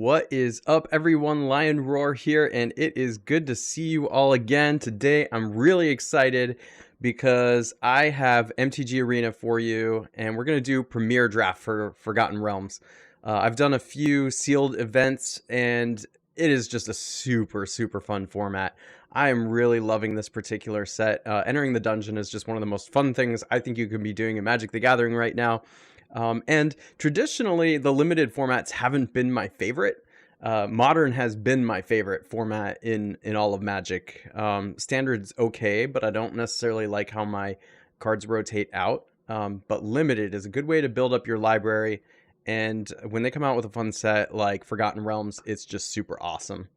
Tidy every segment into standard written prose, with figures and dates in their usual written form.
What is up, everyone? Lion Roar here, and it is good to see you all again. Today, I'm really excited because I have MTG Arena for you, and we're going to do Premier Draft for Forgotten Realms. I've done a few sealed events, and it is just a super fun format. I am really loving this particular set. Entering the dungeon is just one of the most fun things I think you can be doing in Magic the Gathering right now. And traditionally, the limited formats haven't been my favorite. Modern has been my favorite format in all of Magic. Standard's okay, but I don't necessarily like how my cards rotate out. But limited is a good way to build up your library. And when they come out with a fun set like Forgotten Realms, it's just super awesome.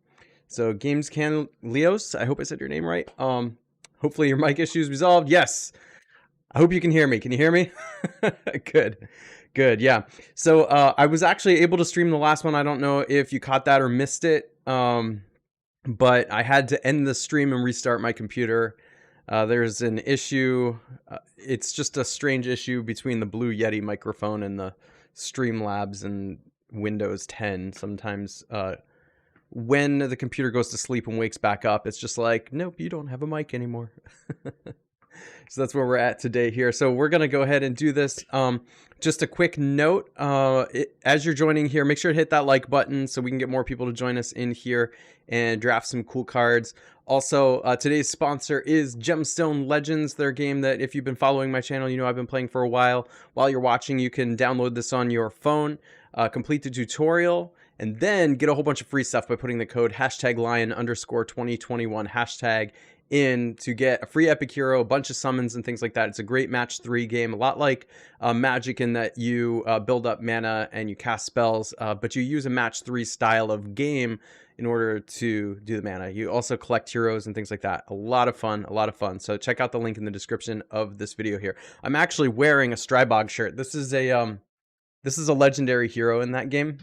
So Games Can Leos, I hope I said your name right. Hopefully your mic issues resolved. Yes. I hope you can hear me. Can you hear me? Good. Yeah. So I was actually able to stream the last one. I don't know if you caught that or missed it. But I had to end the stream and restart my computer. There's an issue. It's just a strange issue between the Blue Yeti microphone and the Streamlabs and Windows 10. Sometimes when the computer goes to sleep and wakes back up, it's just like, nope, you don't have a mic anymore. So that's where we're at today here. So we're going to go ahead and do this. Just a quick note, as you're joining here, make sure to hit that like button so we can get more people to join us in here and draft some cool cards. Also, today's sponsor is Gemstone Legends, their game that if you've been following my channel, you know I've been playing for a while. While you're watching, you can download this on your phone, complete the tutorial, and then get a whole bunch of free stuff by putting the code #lion_2021 hashtag in to get a free epic hero, a bunch of summons and things like that. It's a great match 3 game, a lot like Magic in that you build up mana and you cast spells, but you use a match 3 style of game in order to do the mana. You also collect heroes and things like that. A lot of fun. So check out the link in the description of this video here. I'm actually wearing a Strybog shirt. This is a legendary hero in that game,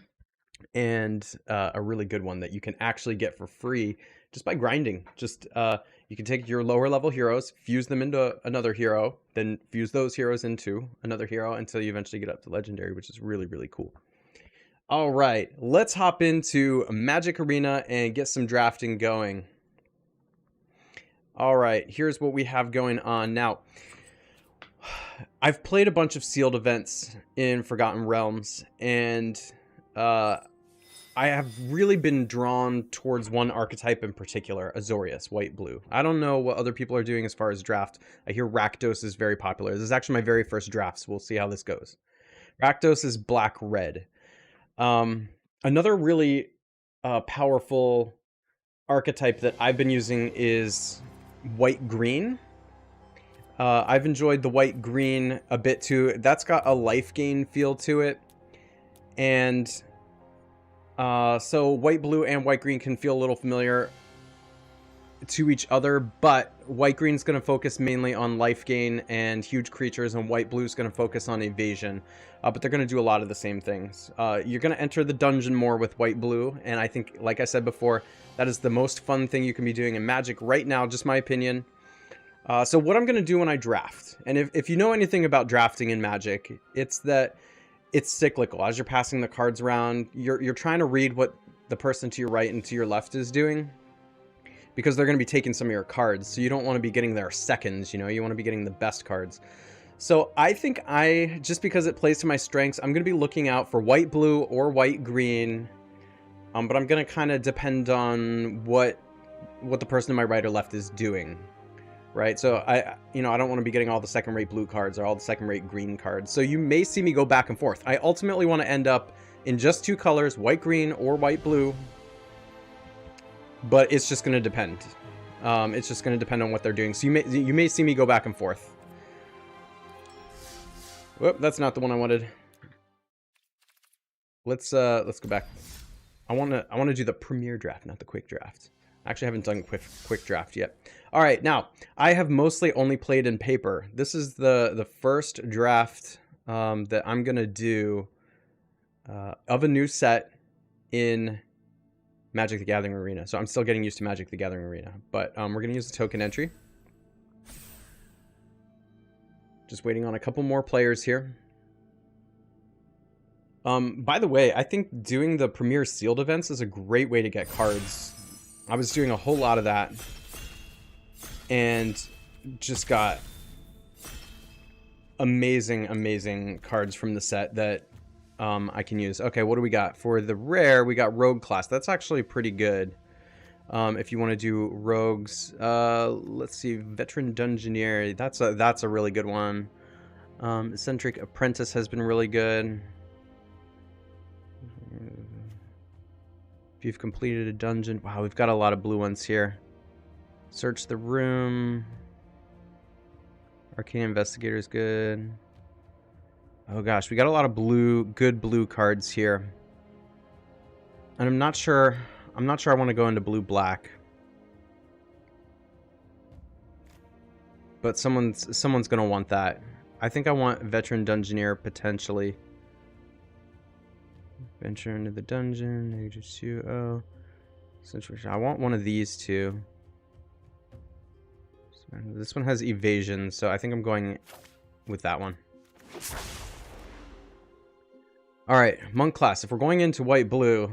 and a really good one that you can actually get for free just by grinding. You can take your lower level heroes, fuse them into another hero, then fuse those heroes into another hero until you eventually get up to legendary, which is really cool. All right, let's hop into Magic Arena and get some drafting going. All right, here's what we have going on. Now, I've played a bunch of sealed events in Forgotten Realms, and I have really been drawn towards one archetype in particular, Azorius, white-blue. I don't know what other people are doing as far as draft. I hear Rakdos is very popular. This is actually my very first draft, so we'll see how this goes. Rakdos is black-red. Another really powerful archetype that I've been using is white-green. I've enjoyed the white-green a bit too. That's got a life gain feel to it. And so white, blue, and white, green can feel a little familiar to each other, but white, green is going to focus mainly on life gain and huge creatures, and white, blue is going to focus on evasion. But they're going to do a lot of the same things. You're going to enter the dungeon more with white, blue, and I think, like I said before, that is the most fun thing you can be doing in Magic right now, just my opinion. So what I'm going to do when I draft, and if you know anything about drafting in Magic, it's that it's cyclical. As you're passing the cards around, you're trying to read what the person to your right and to your left is doing, because they're going to be taking some of your cards. So you don't want to be getting their seconds, you know, you want to be getting the best cards. So I think just because it plays to my strengths, I'm going to be looking out for white, blue, or white, green. But I'm going to kind of depend on what the person to my right or left is doing. Right, so I don't want to be getting all the second-rate blue cards or all the second-rate green cards. So you may see me go back and forth. I ultimately want to end up in just 2 colors, white, green, or white, blue. But it's just going to depend. It's just going to depend on what they're doing. So you may see me go back and forth. Whoop, that's not the one I wanted. Let's go back. I want to do the Premier Draft, not the Quick Draft. Actually, I haven't done quick draft yet. All right, now I have mostly only played in paper. This is the first draft that I'm gonna do of a new set in Magic the Gathering Arena. So I'm still getting used to Magic the Gathering Arena, but we're gonna use the token entry. Just waiting on a couple more players here. By the way, I think doing the premier sealed events is a great way to get cards. I was doing a whole lot of that and just got amazing cards from the set that I can use. Okay, what do we got? For the rare, we got Rogue class. That's actually pretty good. If you want to do rogues, let's see, Veteran Dungeoneer. That's a really good one. Eccentric Apprentice has been really good. If you've completed a dungeon, wow, we've got a lot of blue ones here. Search the room. Arcane Investigator is good. Oh gosh, we got a lot of good blue cards here. And I'm not sure I want to go into blue-black. But someone's going to want that. I think I want Veteran Dungeoneer potentially. Venture into the dungeon. Oh. I want one of these two. This one has evasion, so I think I'm going with that one. Alright, monk class. If we're going into white-blue,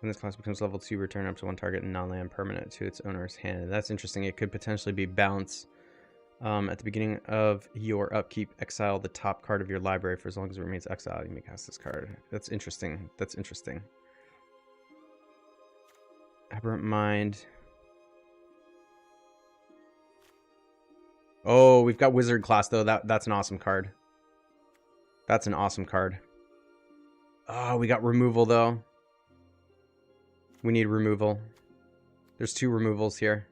when this class becomes level 2, return up to one target and non-land permanent to its owner's hand. That's interesting. It could potentially be bounce. At the beginning of your upkeep, exile the top card of your library for as long as it remains exiled. You may cast this card. That's interesting. That's interesting. Aberrant Mind. Oh, we've got Wizard class, though. That's an awesome card. That's an awesome card. Oh, we got removal, though. We need removal. There's 2 removals here.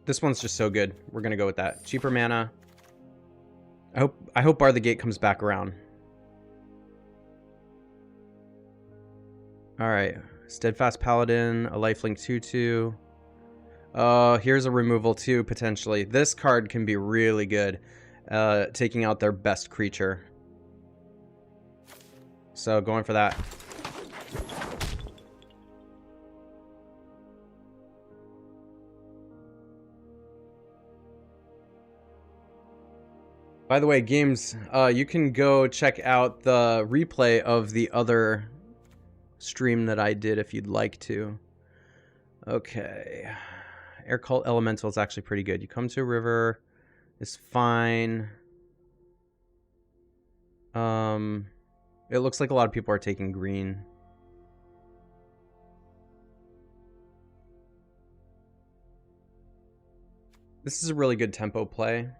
This one's just so good. We're gonna go with that. Cheaper mana. I hope Bar the Gate comes back around. Alright. Steadfast Paladin, a lifelink 2/2. Here's a removal too, potentially. This card can be really good. Taking out their best creature. So going for that. By the way, games, you can go check out the replay of the other stream that I did if you'd like to. Okay. Air Cult Elemental is actually pretty good. You come to a river, it's fine. It looks like a lot of people are taking green. This is a really good tempo play.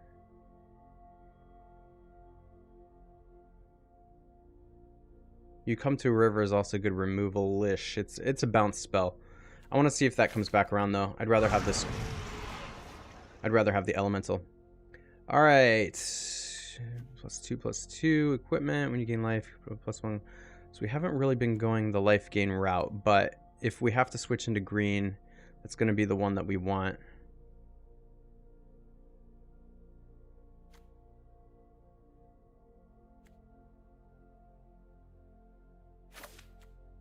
You come to a river is also good removal-ish. It's a bounce spell. I want to see if that comes back around though. I'd rather have this. I'd rather have the elemental. All right. +2/+2 equipment when you gain life. +1. So we haven't really been going the life gain route, but if we have to switch into green, that's going to be the one that we want.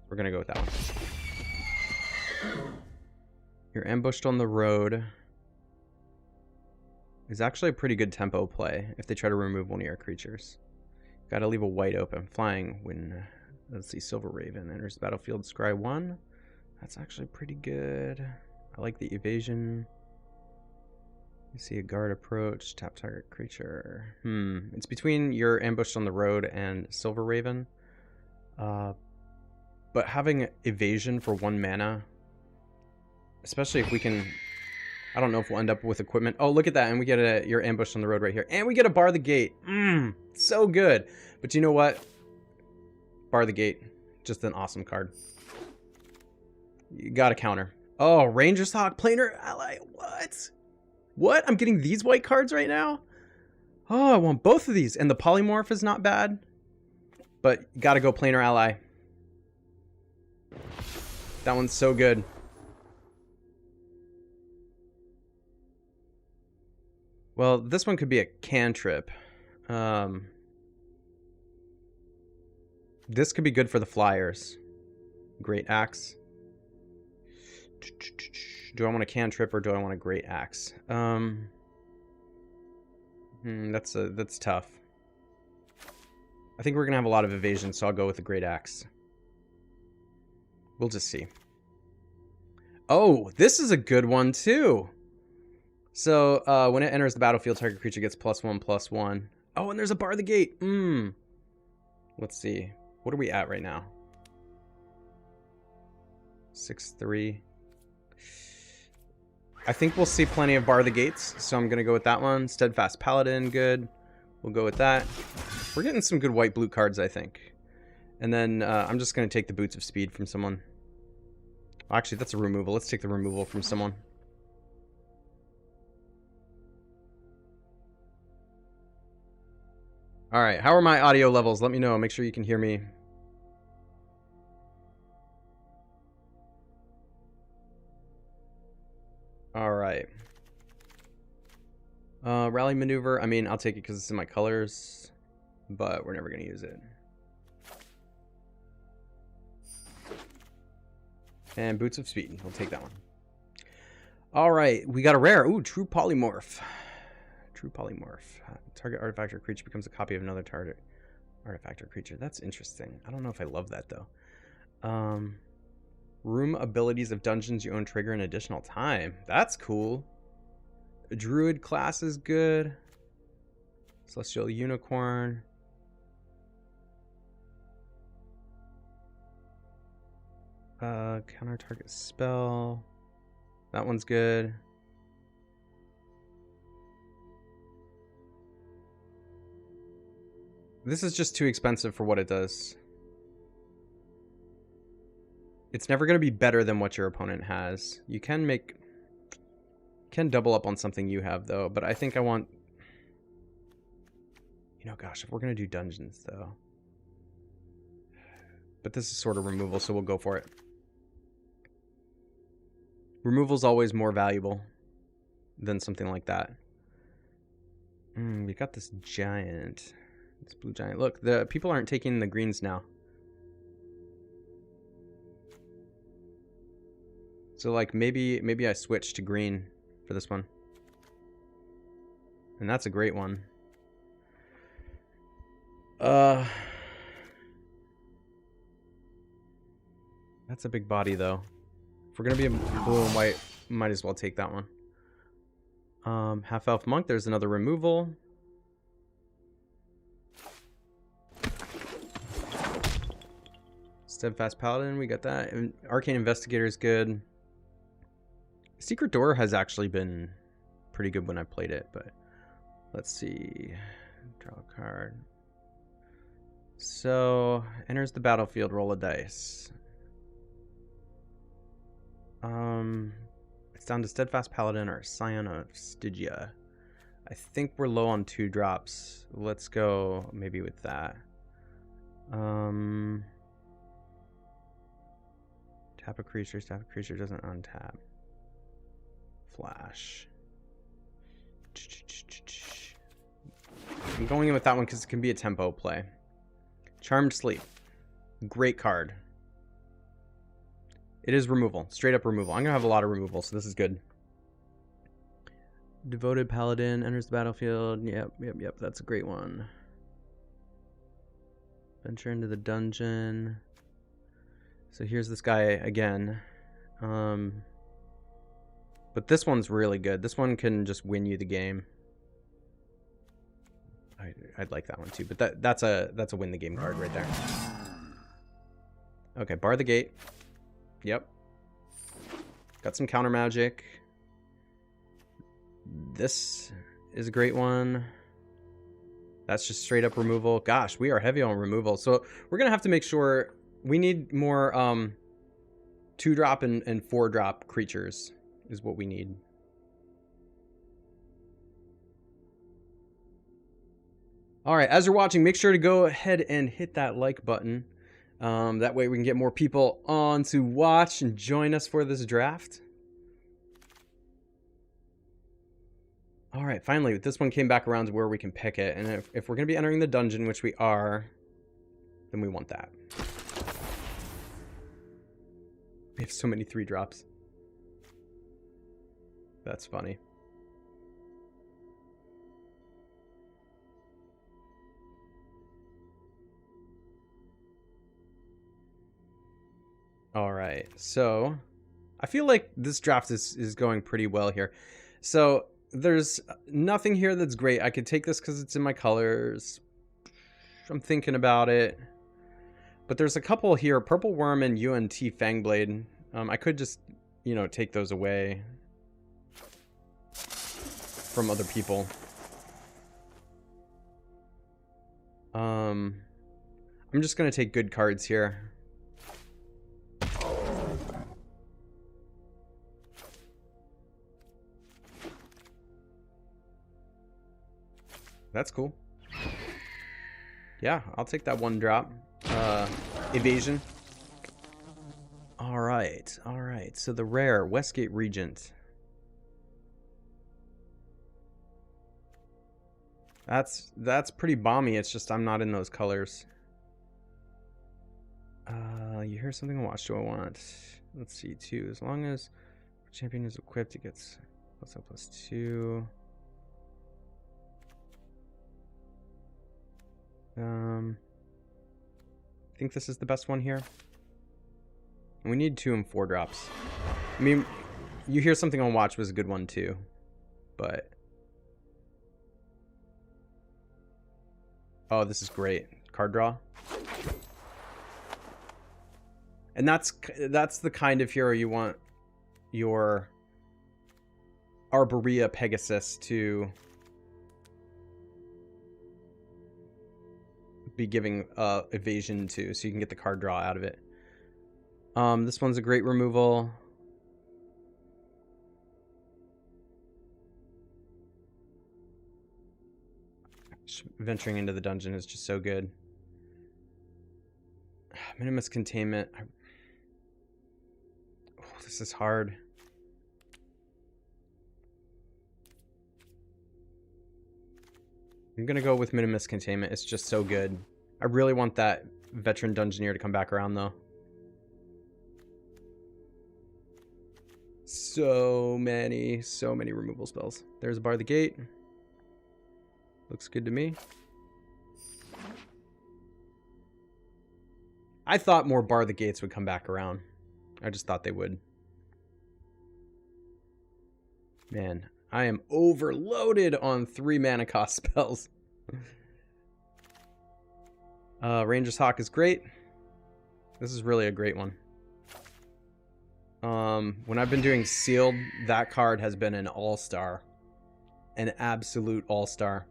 We're going to go with that one. You're ambushed on the road. Is actually a pretty good tempo play if they try to remove one of your creatures. Gotta leave a white open. Flying when, let's see, Silver Raven enters the battlefield. Scry 1. That's actually pretty good. I like the evasion. You see a guard approach. Tap target creature. It's between your ambushed on the road and Silver Raven. But having evasion for 1 mana, especially if we can, I don't know if we'll end up with equipment. Oh, look at that. And we get you're ambushed on the road right here. And we get a Bar the Gate. So good. But you know what? Bar the Gate. Just an awesome card. You got to counter. Oh, Ranger's Hawk, Planar Ally. What? What? I'm getting these white cards right now? Oh, I want both of these. And the Polymorph is not bad. But you got to go Planar Ally. That one's so good. Well, this one could be a cantrip. This could be good for the flyers. Great Axe. Do I want a cantrip or do I want a great axe? That's tough. I think we're gonna have a lot of evasion, so I'll go with the great axe. We'll just see. Oh, this is a good one too. So when it enters the battlefield, target creature gets +1/+1. Oh, and there's a bar the gate. Let's see. What are we at right now? 6-3. I think we'll see plenty of bar the gates, so I'm gonna go with that one. Steadfast Paladin, good. We'll go with that. We're getting some good white-blue cards, I think. And then I'm just gonna take the Boots of Speed from someone. Actually, that's a removal. Let's take the removal from someone. All right, how are my audio levels? Let me know. Make sure you can hear me. All right. Rally maneuver. I mean, I'll take it because it's in my colors, but we're never going to use it. And Boots of Speed. We'll take that one. All right, we got a rare. Ooh, True Polymorph. True Polymorph. Target artifact or creature becomes a copy of another target artifact or creature. That's interesting. I don't know if I love that, though. Room abilities of dungeons you own trigger an additional time. That's cool. A druid class is good. Celestial Unicorn. Counter target spell. That one's good. This is just too expensive for what it does. It's never going to be better than what your opponent has. You can double up on something you have, though. But I think I want... You know, gosh, if we're going to do dungeons, though. But this is sort of removal, so we'll go for it. Removal's always more valuable than something like that. We got this giant... This blue giant. Look, the people aren't taking the greens now. So like maybe I switch to green for this one. And that's a great one. That's a big body though. If we're gonna be a blue and white, might as well take that one. Half Elf Monk, there's another removal. Steadfast Paladin, we got that. And Arcane Investigator is good. Secret Door has actually been pretty good when I played it, but let's see. Draw a card. So, enters the battlefield, roll a dice. It's down to Steadfast Paladin or Scion of Stygia. I think we're low on 2 drops. Let's go maybe with that. Tap a creature doesn't untap. Flash. I'm going in with that one because it can be a tempo play. Charmed Sleep. Great card. It is removal. Straight up removal. I'm going to have a lot of removal, so this is good. Devoted Paladin enters the battlefield. Yep. That's a great one. Venture into the dungeon. So here's this guy again. But this one's really good. This one can just win you the game. I'd like that one too, but that's a win the game card right there. Okay, bar the gate. Yep. Got some counter magic. This is a great one. That's just straight up removal. Gosh, we are heavy on removal. So we're gonna have to make sure we need more 2-drop and 4-drop creatures is what we need. All right, as you're watching, make sure to go ahead and hit that like button. That way we can get more people on to watch and join us for this draft. All right, finally, this one came back around to where we can pick it. And if we're going to be entering the dungeon, which we are, then we want that. We have so many 3-drops. That's funny. All right, so I feel like this draft is going pretty well here. So there's nothing here that's great. I could take this because it's in my colors. I'm thinking about it. But there's a couple here, Purple Worm and UNT Fangblade. I could just, you know, take those away from other people. I'm just going to take good cards here. That's cool. Yeah, I'll take that one drop. Evasion. All right. So the rare Westgate Regent. That's pretty bomby. It's just I'm not in those colors. You hear something on watch. Do I want? Let's see. 2. As long as champion is equipped, it gets +2. I think this is the best one here. We need 2 and 4 drops. I mean, you hear something on watch was a good one too, but oh, this is great. Card draw. And that's the kind of hero you want your Arborea Pegasus to be giving evasion to, so you can get the card draw out of it. This one's a great removal. Venturing into the dungeon is just so good. Minimus containment. Oh, this is hard. I'm gonna go with Minimus containment. It's just so good. I really want that veteran dungeoneer to come back around though. So many removal spells. There's Bar the Gate. Looks good to me. I thought more Bar the Gates would come back around. I just thought they would. Man, I am overloaded on 3 mana cost spells. Ranger's Hawk is great. This is really a great one. When I've been doing sealed, that card has been an all-star. An absolute all-star.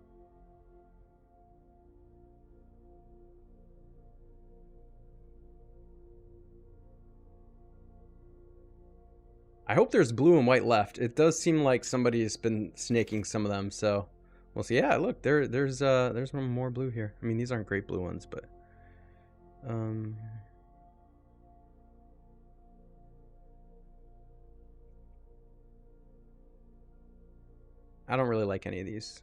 I hope there's blue and white left. It does seem like somebody's been snaking some of them, so we'll see. Yeah, look, there's one more blue here. I mean, these aren't great blue ones, but I don't really like any of these.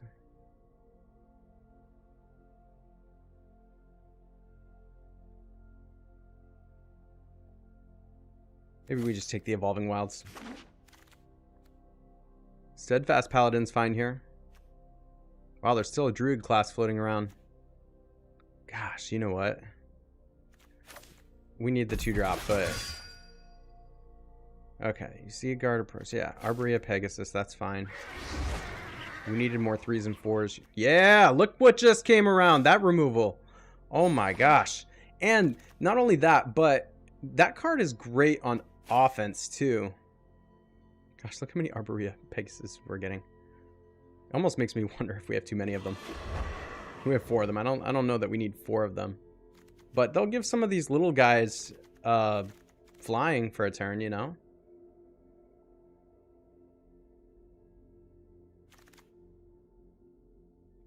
Maybe we just take the Evolving Wilds. Steadfast Paladin's fine here. Wow, there's still a Druid class floating around. Gosh, you know what? We need the 2-drop, but... Okay, you see a guard approach. Yeah, Arborea Pegasus, that's fine. We needed more 3s and 4s. Yeah, look what just came around. That removal. Oh my gosh. And not only that, but that card is great on offense too. Gosh, look how many Arborea Pegasus we're getting. It almost makes me wonder if we have too many of them. We have 4 of them. I don't know that we need 4 of them. But they'll give some of these little guys flying for a turn, you know?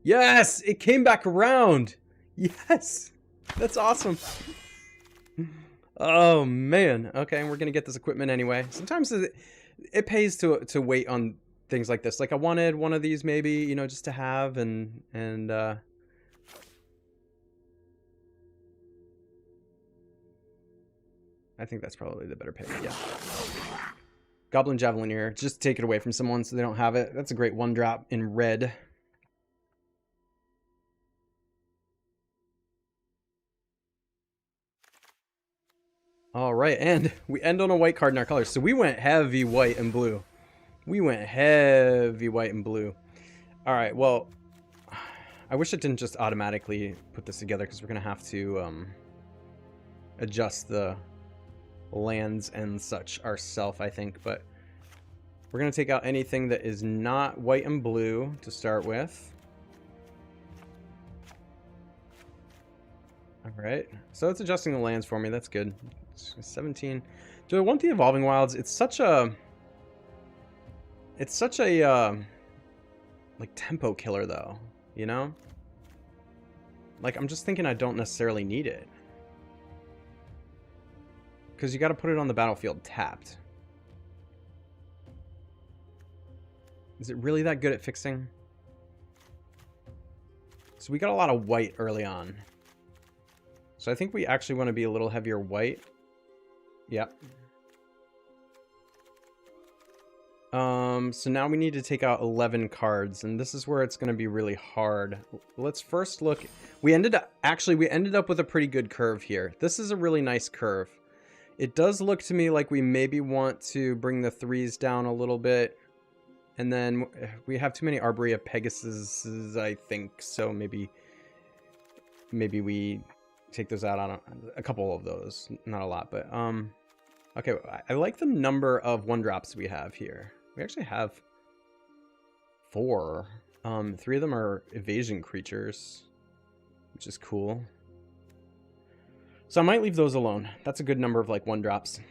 Yes! It came back around! Yes! That's awesome. Oh, man. Okay, we're going to get this equipment anyway. Sometimes it pays to wait on things like this. Like, I wanted one of these maybe, you know, just to have, and I think that's probably the better pick, yeah. Goblin Javelineer. Just take it away from someone so they don't have it. That's a great 1-drop in red. All right, and we end on a white card in our colors. So we went heavy white and blue. We went heavy white and blue. All right, well, I wish it didn't just automatically put this together because we're going to have to adjust the lands and such ourselves, I think. But we're going to take out anything that is not white and blue to start with. All right, so it's adjusting the lands for me. That's good. 17. Do I want the Evolving Wilds? It's such a like tempo killer though, you know? Like I'm just thinking I don't necessarily need it. Cuz you got to put it on the battlefield tapped. Is it really that good at fixing? So we got a lot of white early on. So I think we actually want to be a little heavier white. Yep. So now we need to take out 11 cards, and this is where it's going to be really hard. Let's first look. We ended up with a pretty good curve here. This is a really nice curve. It does look to me like we maybe want to bring the 3s down a little bit, and then we have too many Arborea Pegasus, I think. So maybe we take those out on a couple of those, not a lot, but okay, I like the number of 1-drops we have here. We actually have 4. 3 of them are evasion creatures, which is cool. So I might leave those alone. That's a good number of like 1-drops.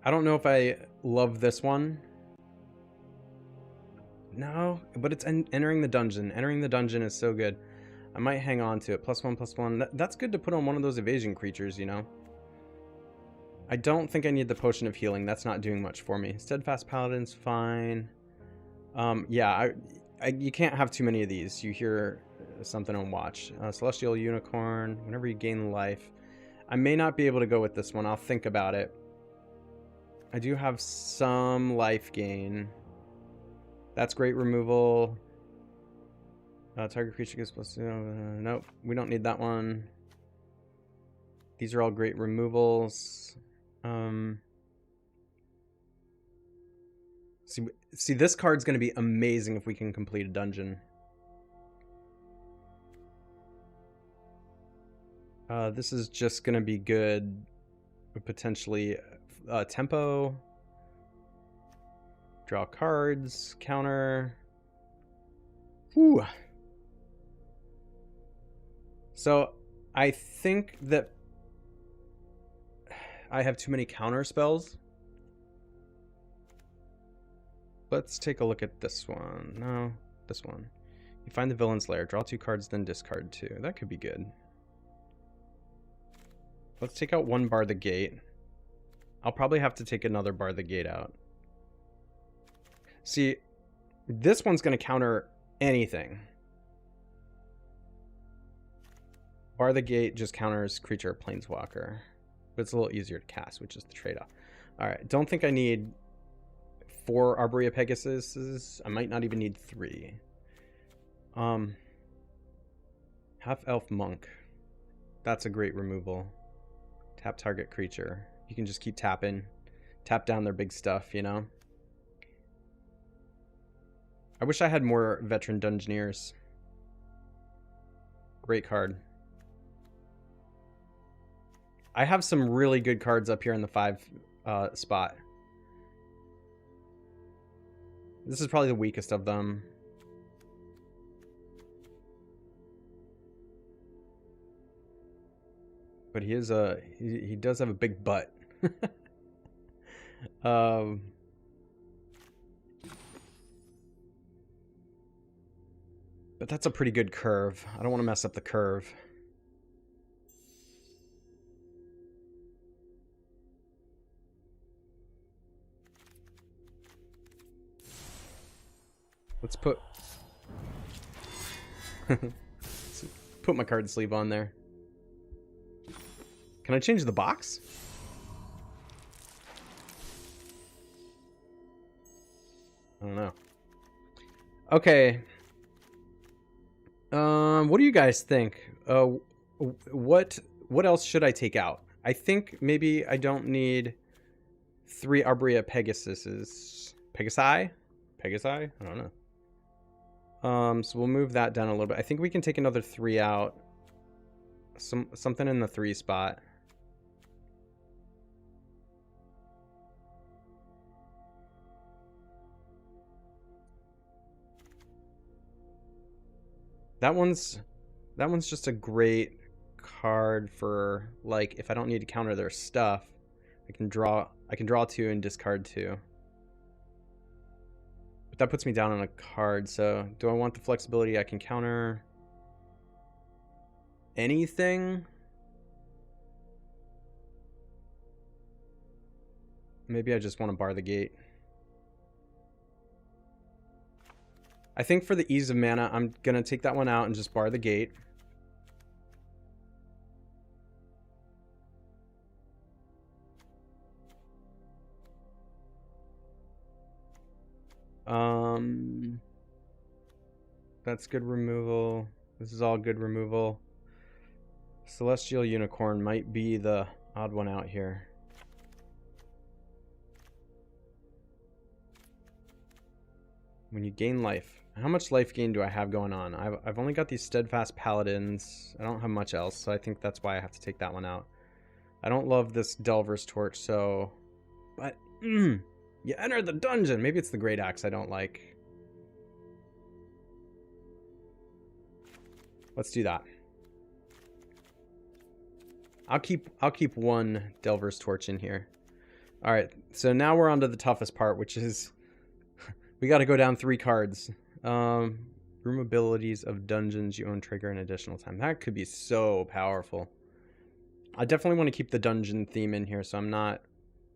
I don't know if I love this one. No, but it's entering the dungeon. Entering the dungeon is so good. I might hang on to it. +1/+1. That's good to put on one of those evasion creatures, you know? I don't think I need the Potion of Healing. That's not doing much for me. Steadfast Paladin's fine. Yeah, you can't have too many of these. You hear something on watch. Celestial Unicorn. Whenever you gain life. I may not be able to go with this one. I'll think about it. I do have some life gain. That's great removal. Target creature gets plus... nope, we don't need that one. These are all great removals. See, this card's going to be amazing if we can complete a dungeon. This is just going to be good. Potentially tempo. Draw cards. Counter. Whew. So I think that I have too many counter spells. Let's take a look at this one. No, this one. You find the villain's lair. Draw 2 cards, then discard 2. That could be good. Let's take out 1 Bar the Gate. I'll probably have to take another Bar the Gate out. See, this one's going to counter anything. Bar the Gate just counters creature or planeswalker. But it's a little easier to cast, which is the trade-off. Alright, don't think I need 4 Arborea Pegasus. I might not even need 3. Half-Elf Monk. That's a great removal. Tap target creature. You can just keep tapping. Tap down their big stuff, you know? I wish I had more Veteran Dungeoneers. Great card. I have some really good cards up here in the 5 spot. This is probably the weakest of them. But he is he does have a big butt. But that's a pretty good curve. I don't want to mess up the curve. Let's put put my card sleeve on there. Can I change the box? I don't know. Okay. What do you guys think? What else should I take out? I think maybe I don't need 3 Arbrea Pegasuses. Pegasi? I don't know. So we'll move that down a little bit. I think we can take another 3 out. Something in the 3 spot. That one's just a great card for, like, if I don't need to counter their stuff, I can draw 2 and discard 2. But that puts me down on a card, so do I want the flexibility? I can counter anything. Maybe I just want to bar the gate. I think for the ease of mana, I'm going to take that one out and just bar the gate. That's good removal. This is all good removal. Celestial Unicorn might be the odd one out here. When you gain life. How much life gain do I have going on? I've only got these Steadfast Paladins. I don't have much else, so I think that's why I have to take that one out. I don't love this Delver's Torch, so... But, you enter the dungeon! Maybe it's the Great Axe I don't like. Let's do that. I'll keep 1 Delver's Torch in here. Alright, so now we're on to the toughest part, which is... we gotta go down 3 cards. Room abilities of dungeons you own trigger an additional time. That could be so powerful. I definitely want to keep the dungeon theme in here, so I'm not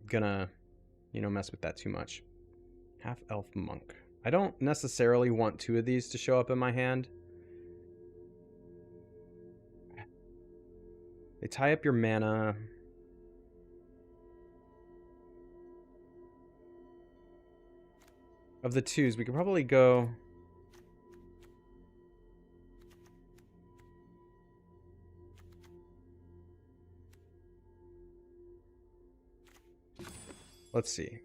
gonna, mess with that too much. Half-elf monk. I don't necessarily want 2 of these to show up in my hand. They tie up your mana. Of the 2s, we could probably go... Let's see.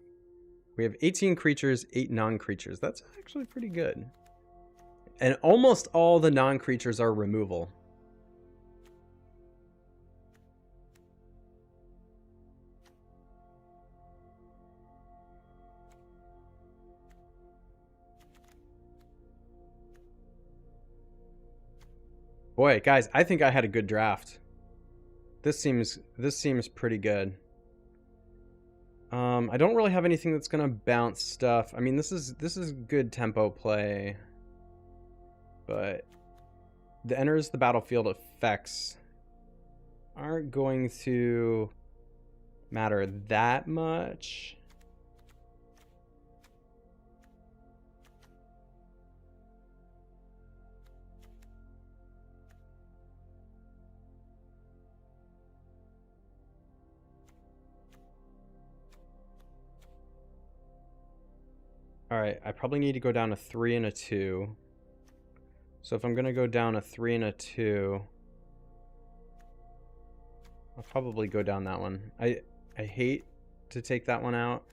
We have 18 creatures, 8 non-creatures. That's actually pretty good. And almost all the non-creatures are removal. Boy, guys, I think I had a good draft. This seems pretty good. I don't really have anything that's gonna bounce stuff. I mean, this is good tempo play, but the enters the battlefield effects aren't going to matter that much. Alright, I probably need to go down a 3 and a 2. So if I'm going to go down a 3 and a 2, I'll probably go down that one. I hate to take that one out.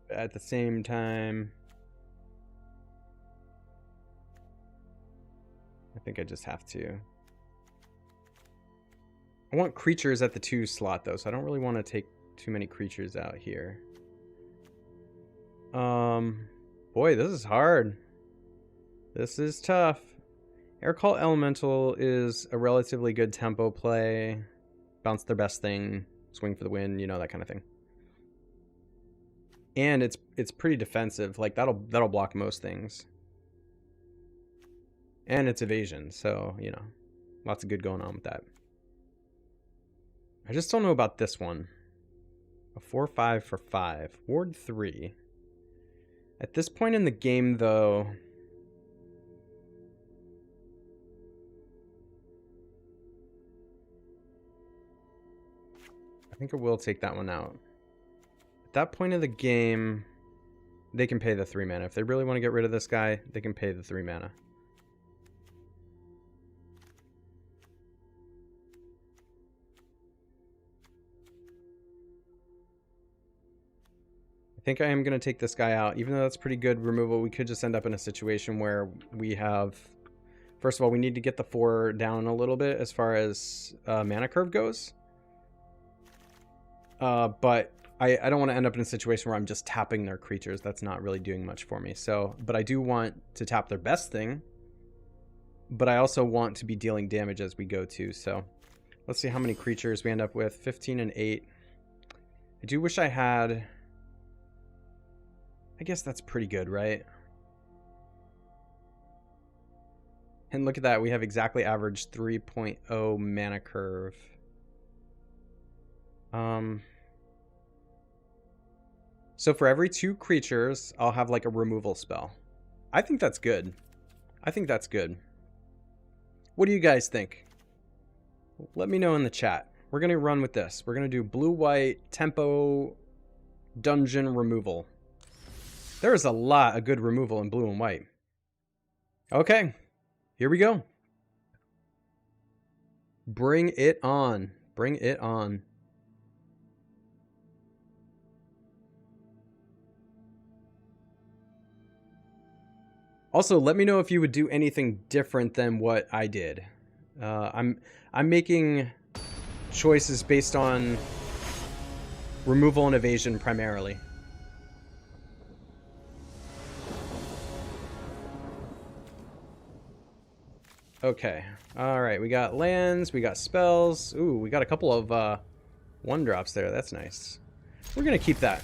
But at the same time, I think I just have to. I want creatures at the 2 slot though, so I don't really want to take too many creatures out here. Boy, this is hard. This is tough. Aircall Elemental is a relatively good tempo play. Bounce their best thing, swing for the win, that kind of thing. And it's pretty defensive. Like that'll block most things. And it's evasion, so, lots of good going on with that. I just don't know about this one. A 4/5 for 5. Ward 3. At this point in the game, though, I think I will take that one out. that point of the game, they can pay the 3 mana. If they really want to get rid of this guy, they can pay the 3 mana. I think I am going to take this guy out. Even though that's pretty good removal, we could just end up in a situation where we have... First of all, we need to get the 4 down a little bit as far as mana curve goes. But I don't want to end up in a situation where I'm just tapping their creatures. That's not really doing much for me. So, but I do want to tap their best thing. But I also want to be dealing damage as we go too. So let's see how many creatures we end up with. 15 and 8. I do wish I had... I guess that's pretty good, right? And look at that. We have exactly average 3.0 mana curve. So for every 2 creatures, I'll have like a removal spell. I think that's good. I think that's good. What do you guys think? Let me know in the chat. We're going to run with this. We're going to do blue-white tempo dungeon removal. There's a lot of good removal in blue and white. Okay, here we go. Bring it on. Bring it on. Also, let me know if you would do anything different than what I did. I'm making choices based on removal and evasion primarily. Okay. Alright, we got lands, we got spells. Ooh, we got a couple of 1-drops there. That's nice. We're going to keep that.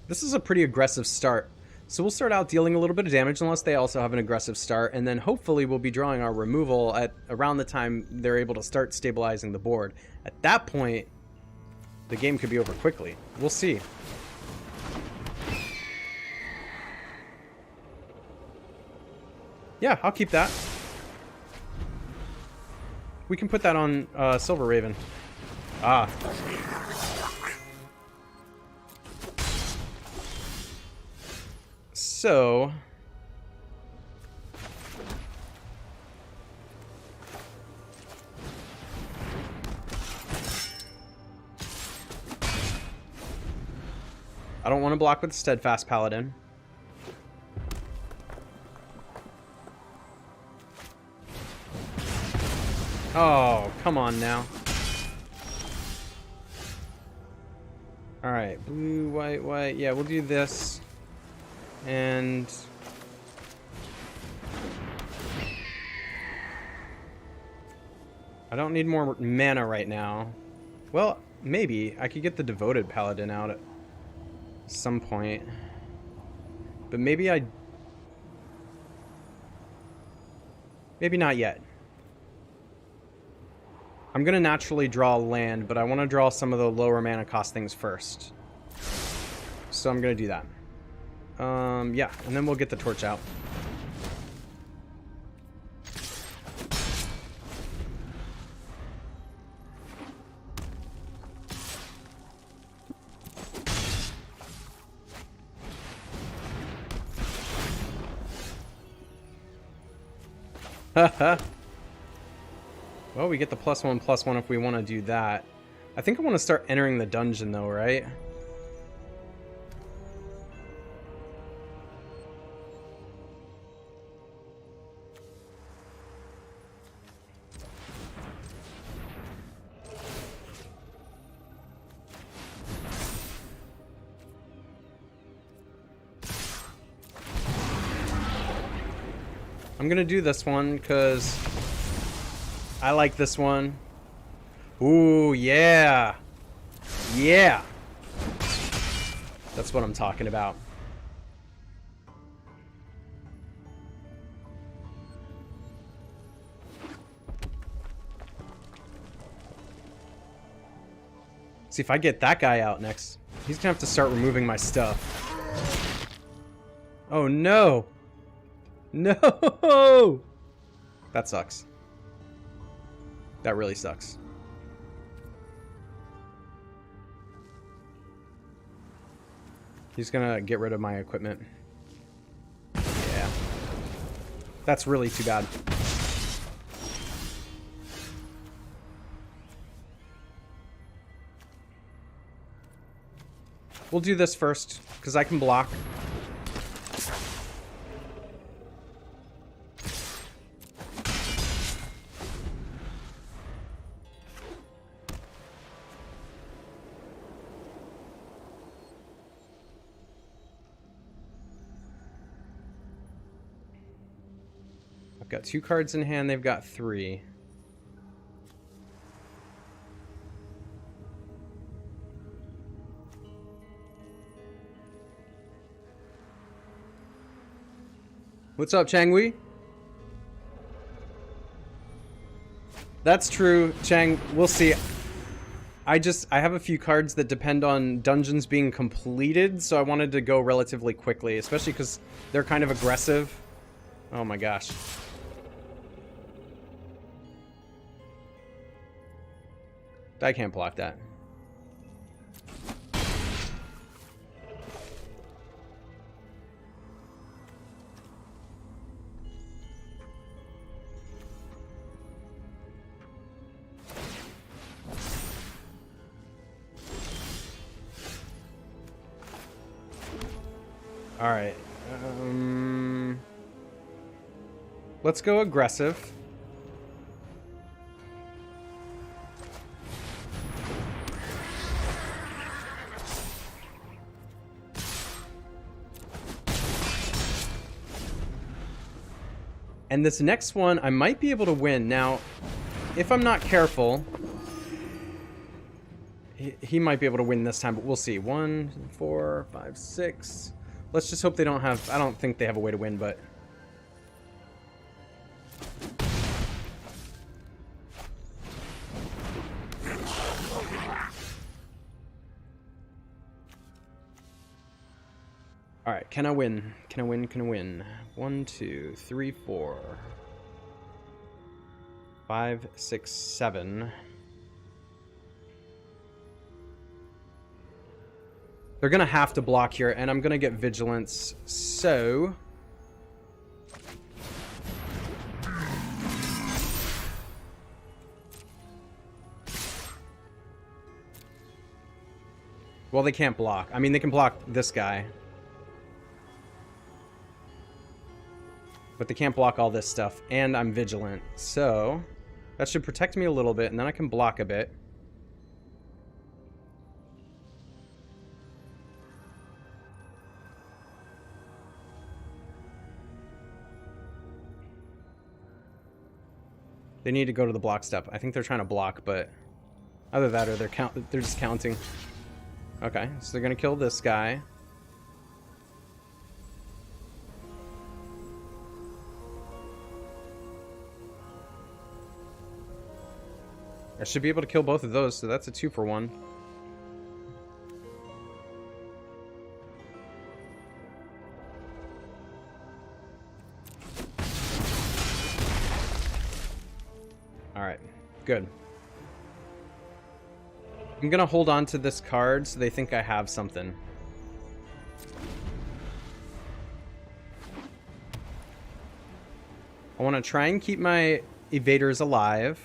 This is a pretty aggressive start. So we'll start out dealing a little bit of damage unless they also have an aggressive start. And then hopefully we'll be drawing our removal at around the time they're able to start stabilizing the board. At that point, the game could be over quickly. We'll see. Yeah, I'll keep that. We can put that on Silver Raven. Ah. So... I don't want to block with Steadfast Paladin. Oh, come on now. Alright, blue, white, white. Yeah, we'll do this. And... I don't need more mana right now. Well, maybe. I could get the Devoted Paladin out at some point. But maybe maybe not yet. I'm going to naturally draw land, but I want to draw some of the lower mana cost things first. So I'm going to do that. Yeah, and then we'll get the torch out. Haha. Well, we get the +1/+1 if we want to do that. I think I want to start entering the dungeon though, right? I'm gonna do this one because I like this one. Ooh, yeah. Yeah. That's what I'm talking about. See, if I get that guy out next, he's gonna have to start removing my stuff. Oh, no. No! That sucks. That really sucks. He's gonna get rid of my equipment. Yeah. That's really too bad. We'll do this first, because I can block. I've got 2 cards in hand, they've got 3. What's up, Changwei? That's true, Chang. We'll see. I have a few cards that depend on dungeons being completed, so I wanted to go relatively quickly, especially because they're kind of aggressive. Oh my gosh. I can't block that. All right. Let's go aggressive. And this next one, I might be able to win. Now, if I'm not careful, he might be able to win this time, but we'll see. 1, 4, 5, 6. Let's just hope they don't have... I don't think they have a way to win, but... Alright, can I win? Can I win? Can I win? 1, 2, 3, 4... 5, 6, 7... They're gonna have to block here, and I'm gonna get vigilance, so... Well, they can't block. I mean, they can block this guy. But they can't block all this stuff, and I'm vigilant, so... That should protect me a little bit, and then I can block a bit. They need to go to the block step. I think they're trying to block, but either that or they're just counting. Okay, so they're gonna kill this guy. I should be able to kill both of those, so that's a 2 for 1. Alright, good. I'm gonna hold on to this card so they think I have something. I want to try and keep my evaders alive.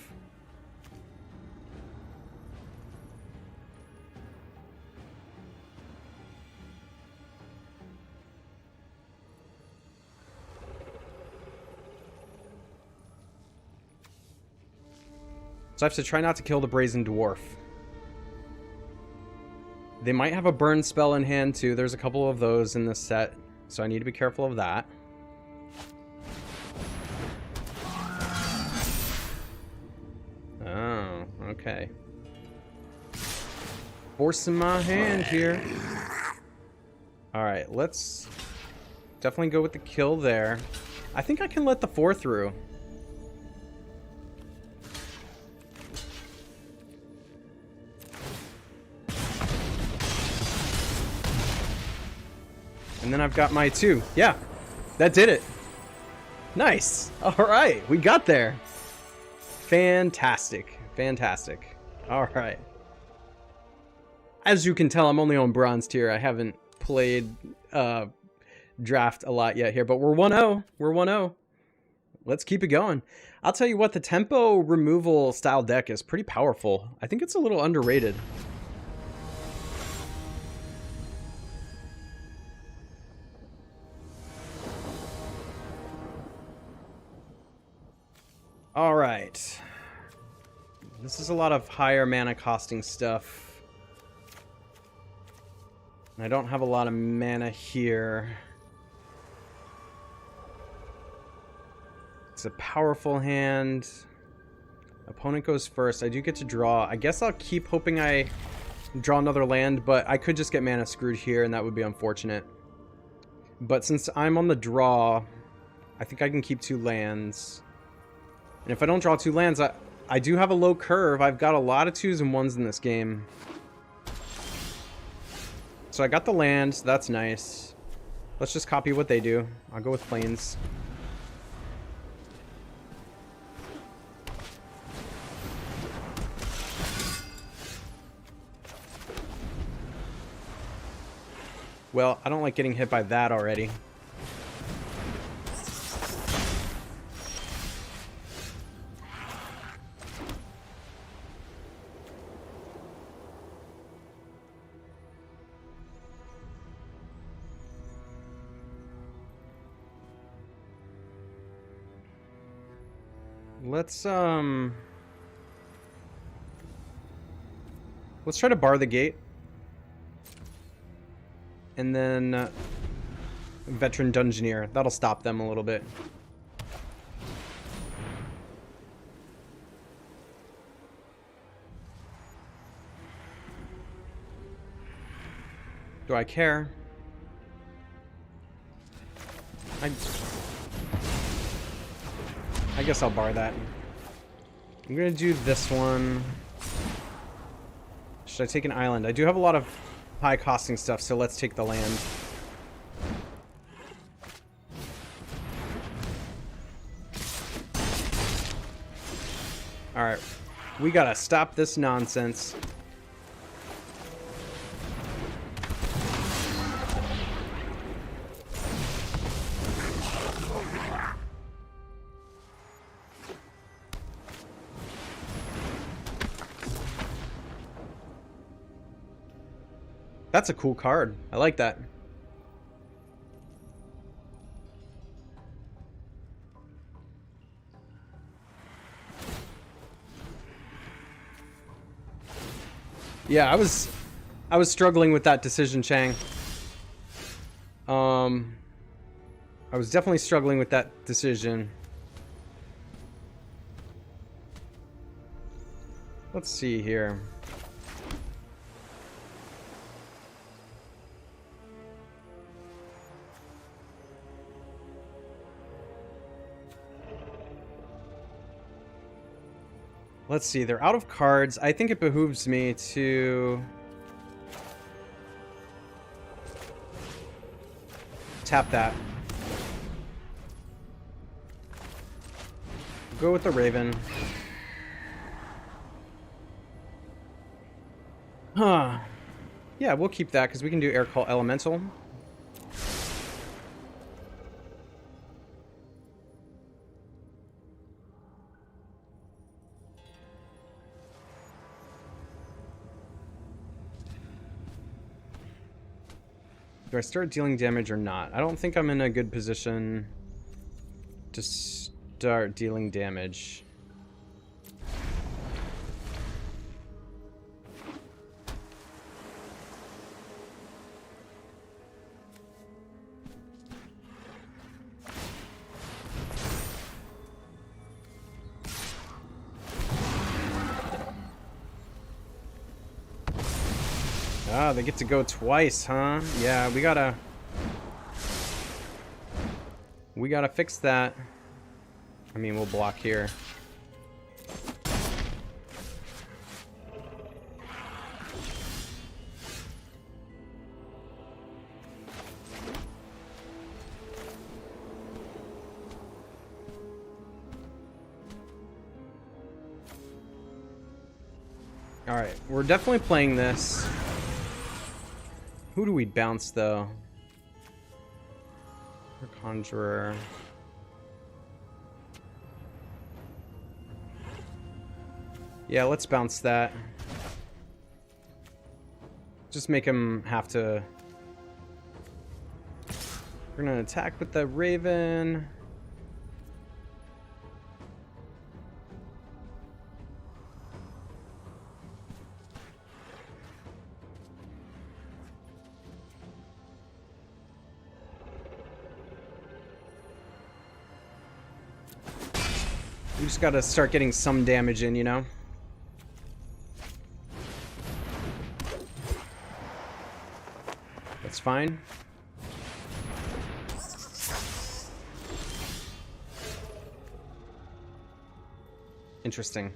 So I have to try not to kill the Brazen Dwarf. They might have a burn spell in hand too. There's a couple of those in this set, so I need to be careful of that. Oh, okay. Forcing my hand here. Alright, let's definitely go with the kill there. I think I can let the 4 through. And then I've got my 2. Yeah, that did it. Nice. All right, we got there. Fantastic. Fantastic. All right. As you can tell, I'm only on bronze tier. I haven't played draft a lot yet here, but we're 1-0. We're 1-0. Let's keep it going. I'll tell you what, the tempo removal style deck is pretty powerful. I think it's a little underrated. All right. This is a lot of higher mana costing stuff. I don't have a lot of mana here. It's a powerful hand. Opponent goes first. I do get to draw. I guess I'll keep hoping I draw another land, but I could just get mana screwed here, and that would be unfortunate. But since I'm on the draw, I think I can keep 2 lands. And if I don't draw 2 lands, I do have a low curve. I've got a lot of 2s and 1s in this game. So I got the land. That's nice. Let's just copy what they do. I'll go with plains. Well, I don't like getting hit by that already. Let's try to bar the gate. And then Veteran Dungeoneer. That'll stop them a little bit. Do I care? I guess I'll bar that. I'm gonna do this one. Should I take an island? I do have a lot of high costing stuff, so let's take the land. Alright. We gotta stop this nonsense. That's a cool card. I like that. Yeah, I was struggling with that decision, Chang. I was definitely struggling with that decision. Let's see here. Let's see, they're out of cards. I think it behooves me to tap that. Go with the Raven. Huh. Yeah, we'll keep that because we can do Air Call Elemental. Do I start dealing damage or not? I don't think I'm in a good position to start dealing damage. Ah, they get to go twice, huh? Yeah, we gotta fix that. I mean, we'll block here. All right, we're definitely playing this. Who do we bounce, though? For Conjurer. Yeah, let's bounce that. Just make him have to... We're gonna attack with the Raven. We just gotta start getting some damage in, you know? That's fine. Interesting.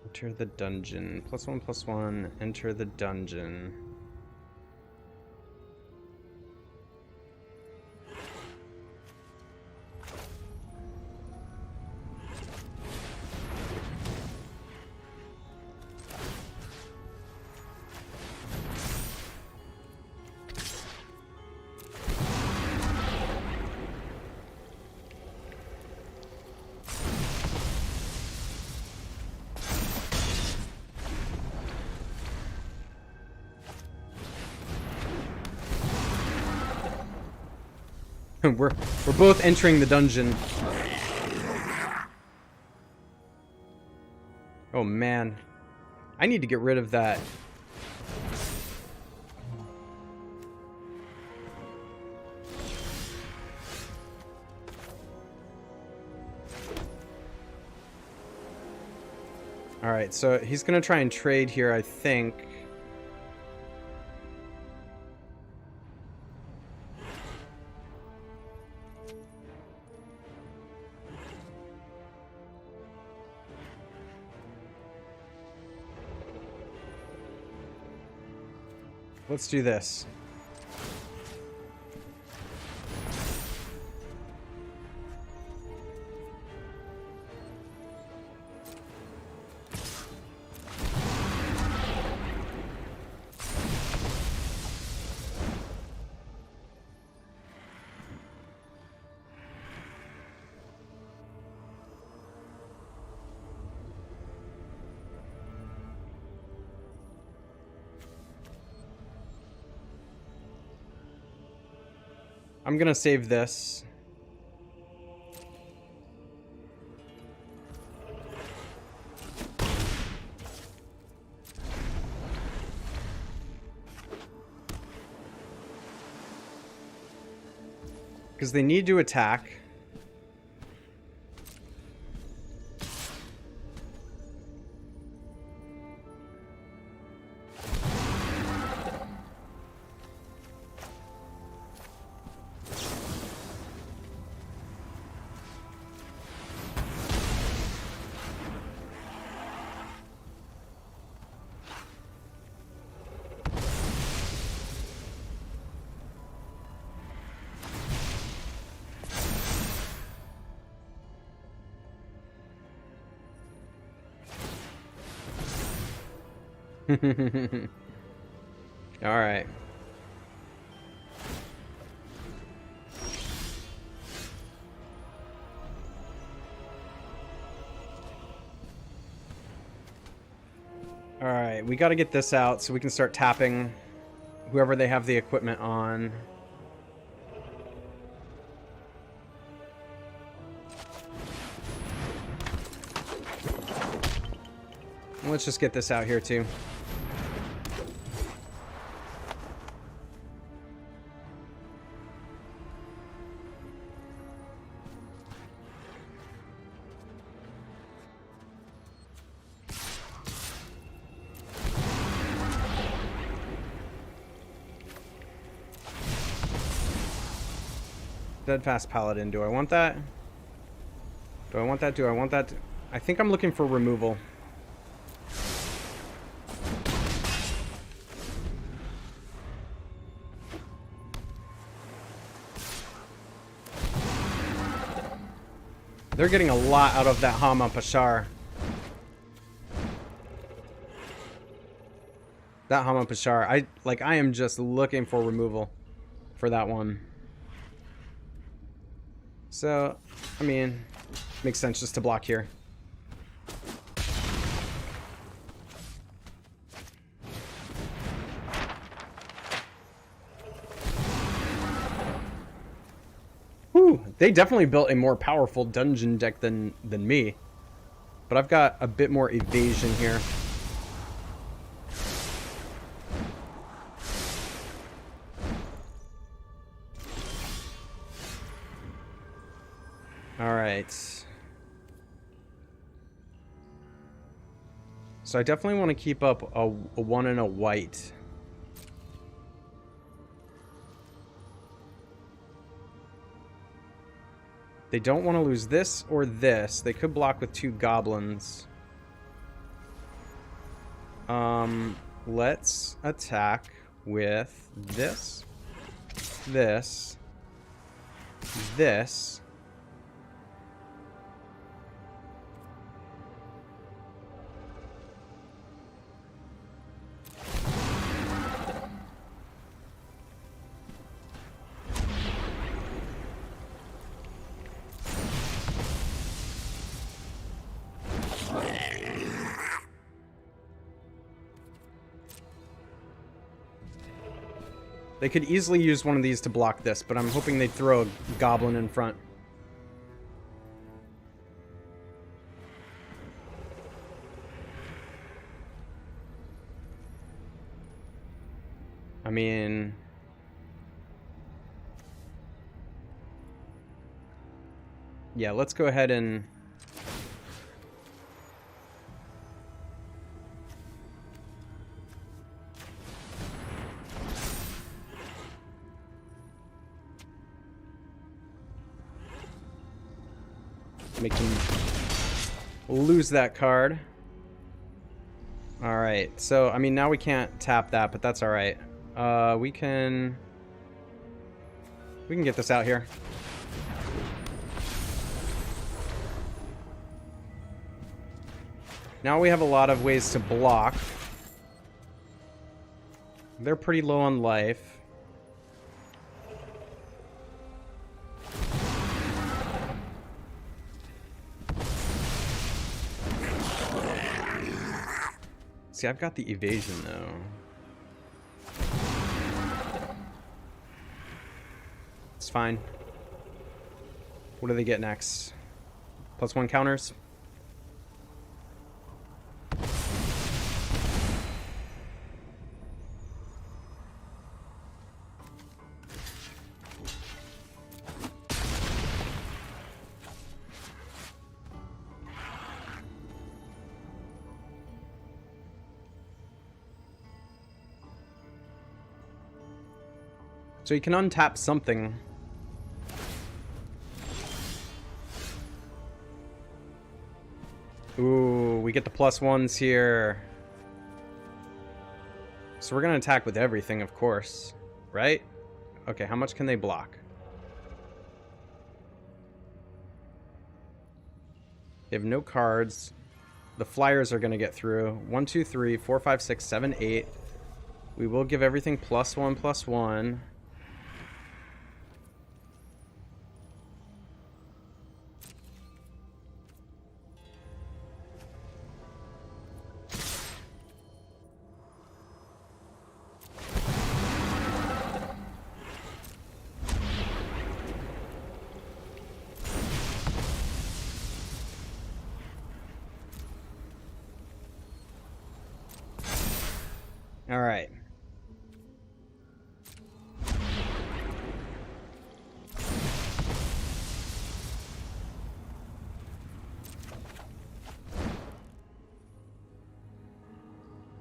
Enter the dungeon. +1/+1. Enter the dungeon. We're both entering the dungeon. Oh man. I need to get rid of that. Alright, so he's gonna try and trade here, I think. Let's do this. I'm gonna save this. Because they need to attack. All right. All right, we got to get this out so we can start tapping whoever they have the equipment on. Let's just get this out here too. Steadfast Paladin. Do I want that? Do I want that? Do I want that? I think I'm looking for removal. They're getting a lot out of that Hama Pashar. That Hama Pashar, I am just looking for removal for that one. So, I mean, makes sense just to block here. Whew, they definitely built a more powerful dungeon deck than me. But I've got a bit more evasion here. Alright. So I definitely want to keep up a 1 and a white. They don't want to lose this or this. They could block with 2 goblins. Let's attack with this, this, this. They could easily use one of these to block this, but I'm hoping they'd throw a goblin in front. I mean... yeah, let's go ahead and... make him lose that card. Alright, so, I mean, now we can't tap that, but that's alright. We can get this out here. Now we have a lot of ways to block. They're pretty low on life. See, I've got the evasion, though. It's fine. What do they get next? +1 counters? So you can untap something. Ooh, we get the +1s here. So we're gonna attack with everything, of course. Right? Okay, how much can they block? They have no cards. The flyers are gonna get through. 1, 2, 3, 4, 5, 6, 7, 8. We will give everything +1/+1. All right.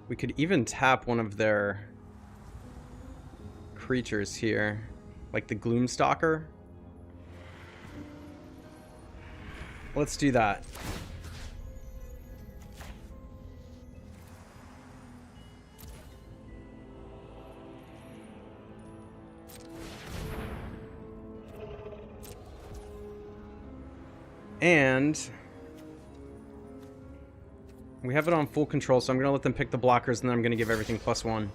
We could even tap one of their creatures here, like the Gloomstalker. Let's do that. And We have it on full control, so I'm going to let them pick the blockers, and then I'm going to give everything +1.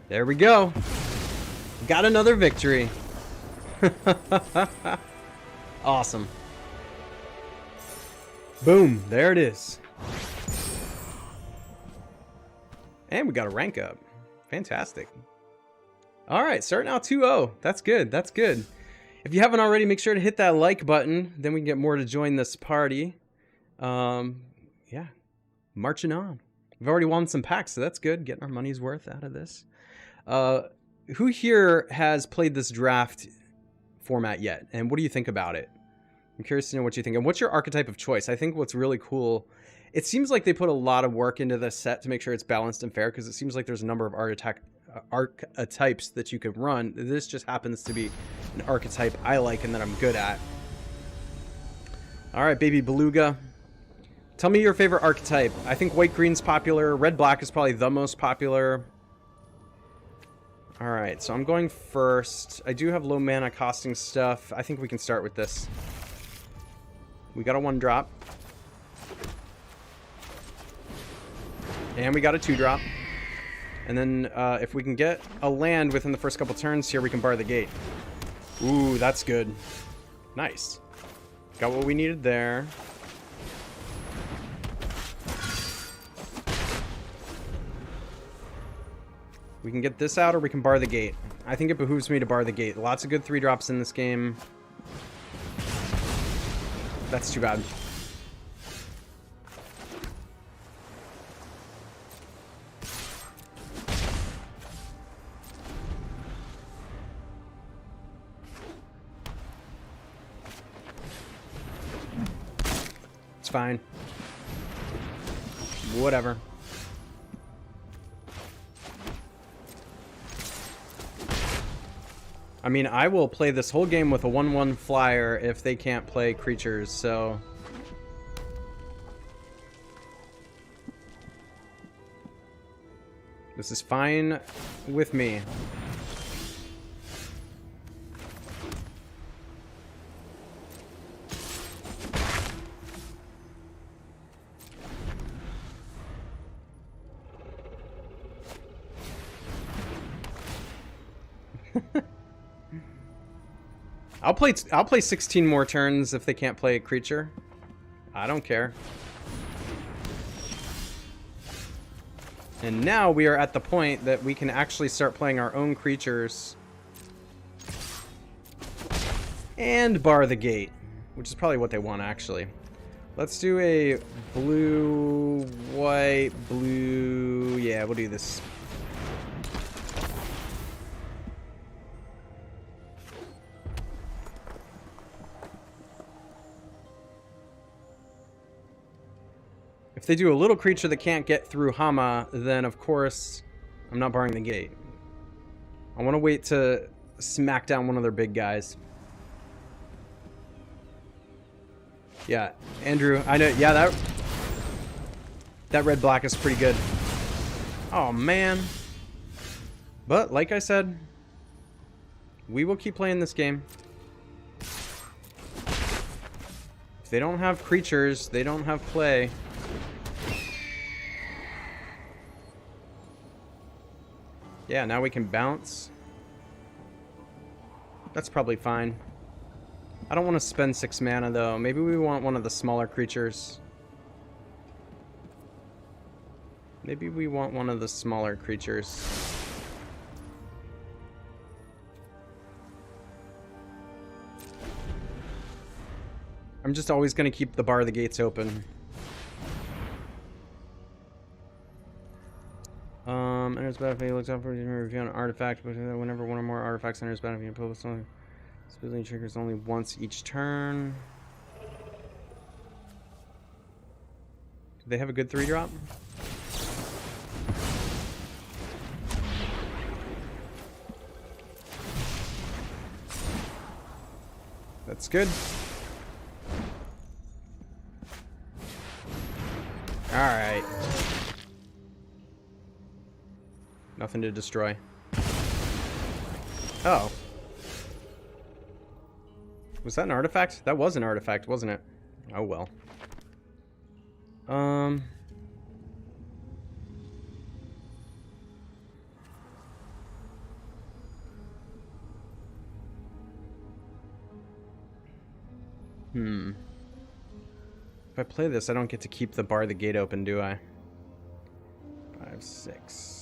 There we go. Got another victory. Awesome. Boom. There it is. And we got a rank up. Fantastic. All right, starting out 2-0. That's good. That's good. If you haven't already, make sure to hit that like button. Then we can get more to join this party. Yeah, marching on. We've already won some packs, so that's good. Getting our money's worth out of this. Who here has played this draft format yet? And what do you think about it? I'm curious to know what you think. And what's your archetype of choice? I think what's really cool, it seems like they put a lot of work into this set to make sure it's balanced and fair, because it seems like there's a number of archetypes that you could run. This just happens to be an archetype I like and that I'm good at. All right, baby beluga. Tell me your favorite archetype. I think white-green's popular. Red-black is probably the most popular. All right, so I'm going first. I do have low mana costing stuff. I think we can start with this. We got a 1-drop. And we got a 2-drop. And then if we can get a land within the first couple turns here, we can bar the gate. Ooh, that's good. Nice. Got what we needed there. We can get this out or we can bar the gate. I think it behooves me to bar the gate. Lots of good 3-drops in this game. That's too bad. It's fine. Whatever. I mean, I will play this whole game with a 1/1 flyer if they can't play creatures, so... This is fine with me. I'll play 16 more turns if they can't play a creature. I don't care. And now we are at the point that we can actually start playing our own creatures and bar the gate, which is probably what they want actually. Let's do a blue, white, blue. Yeah, we'll do this. If they do a little creature that can't get through Hama, then of course I'm not barring the gate. I want to wait to smack down one of their big guys. Yeah, Andrew, I know. Yeah, that red-black is pretty good. Oh, man. But, like I said, we will keep playing this game. If they don't have creatures, they don't have play. Yeah, now we can bounce. That's probably fine. I don't want to spend 6 mana, though. Maybe we want one of the smaller creatures. Maybe we want one of the smaller creatures. I'm just always going to keep the bar of the gates open. Enters battlefield, looks up for review an artifact, but whenever one or more artifacts enters battlefield, pull something. This ability triggers only once each turn. Do they have a good 3-drop? That's good. Alright. Nothing to destroy. Oh. Was that an artifact? That was an artifact, wasn't it? Oh well. If I play this, I don't get to keep the bar the gate open, do I? 5, 6.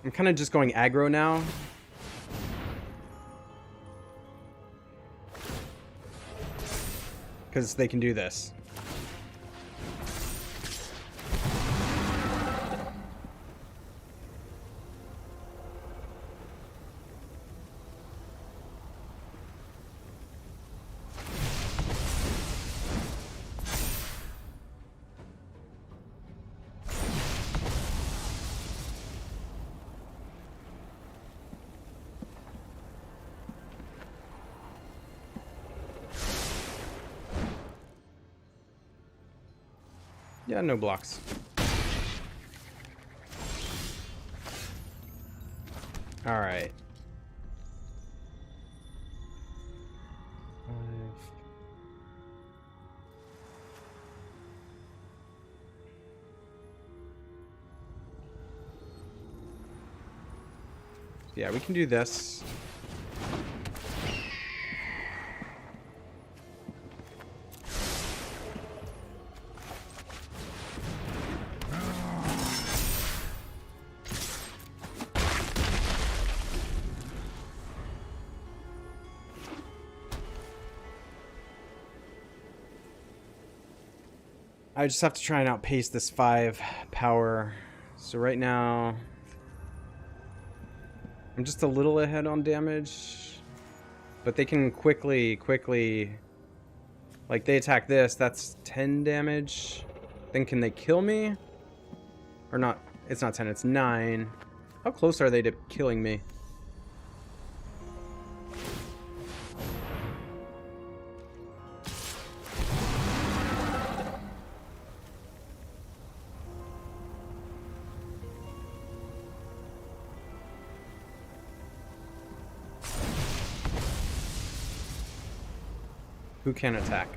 I'm kind of just going aggro now. Because they can do this. Yeah, no blocks. All right. 5. Yeah, we can do this. I just have to try and outpace this 5 power. So right now, I'm just a little ahead on damage. But they can quickly... Like, they attack this, that's 10 damage. Then can they kill me? Or not, it's not 10, it's 9. How close are they to killing me? Who can attack?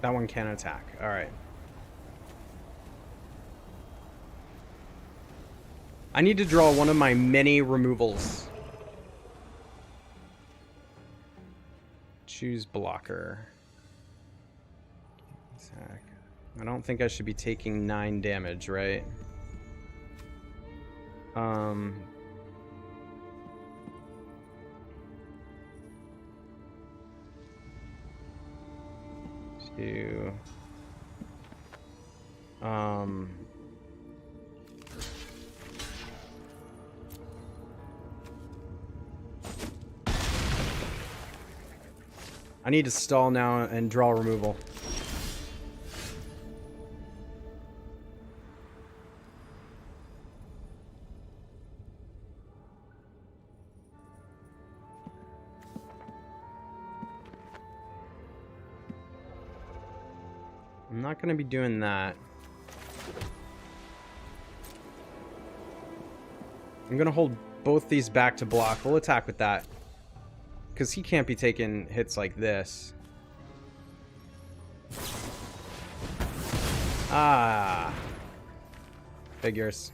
That one can attack. All right. I need to draw one of my many removals. Choose blocker. Attack. I don't think I should be taking 9 damage, right? Two. I need to stall now and draw removal. I'm not going to be doing that. I'm going to hold both these back to block. We'll attack with that. Because he can't be taking hits like this. Ah. Figures.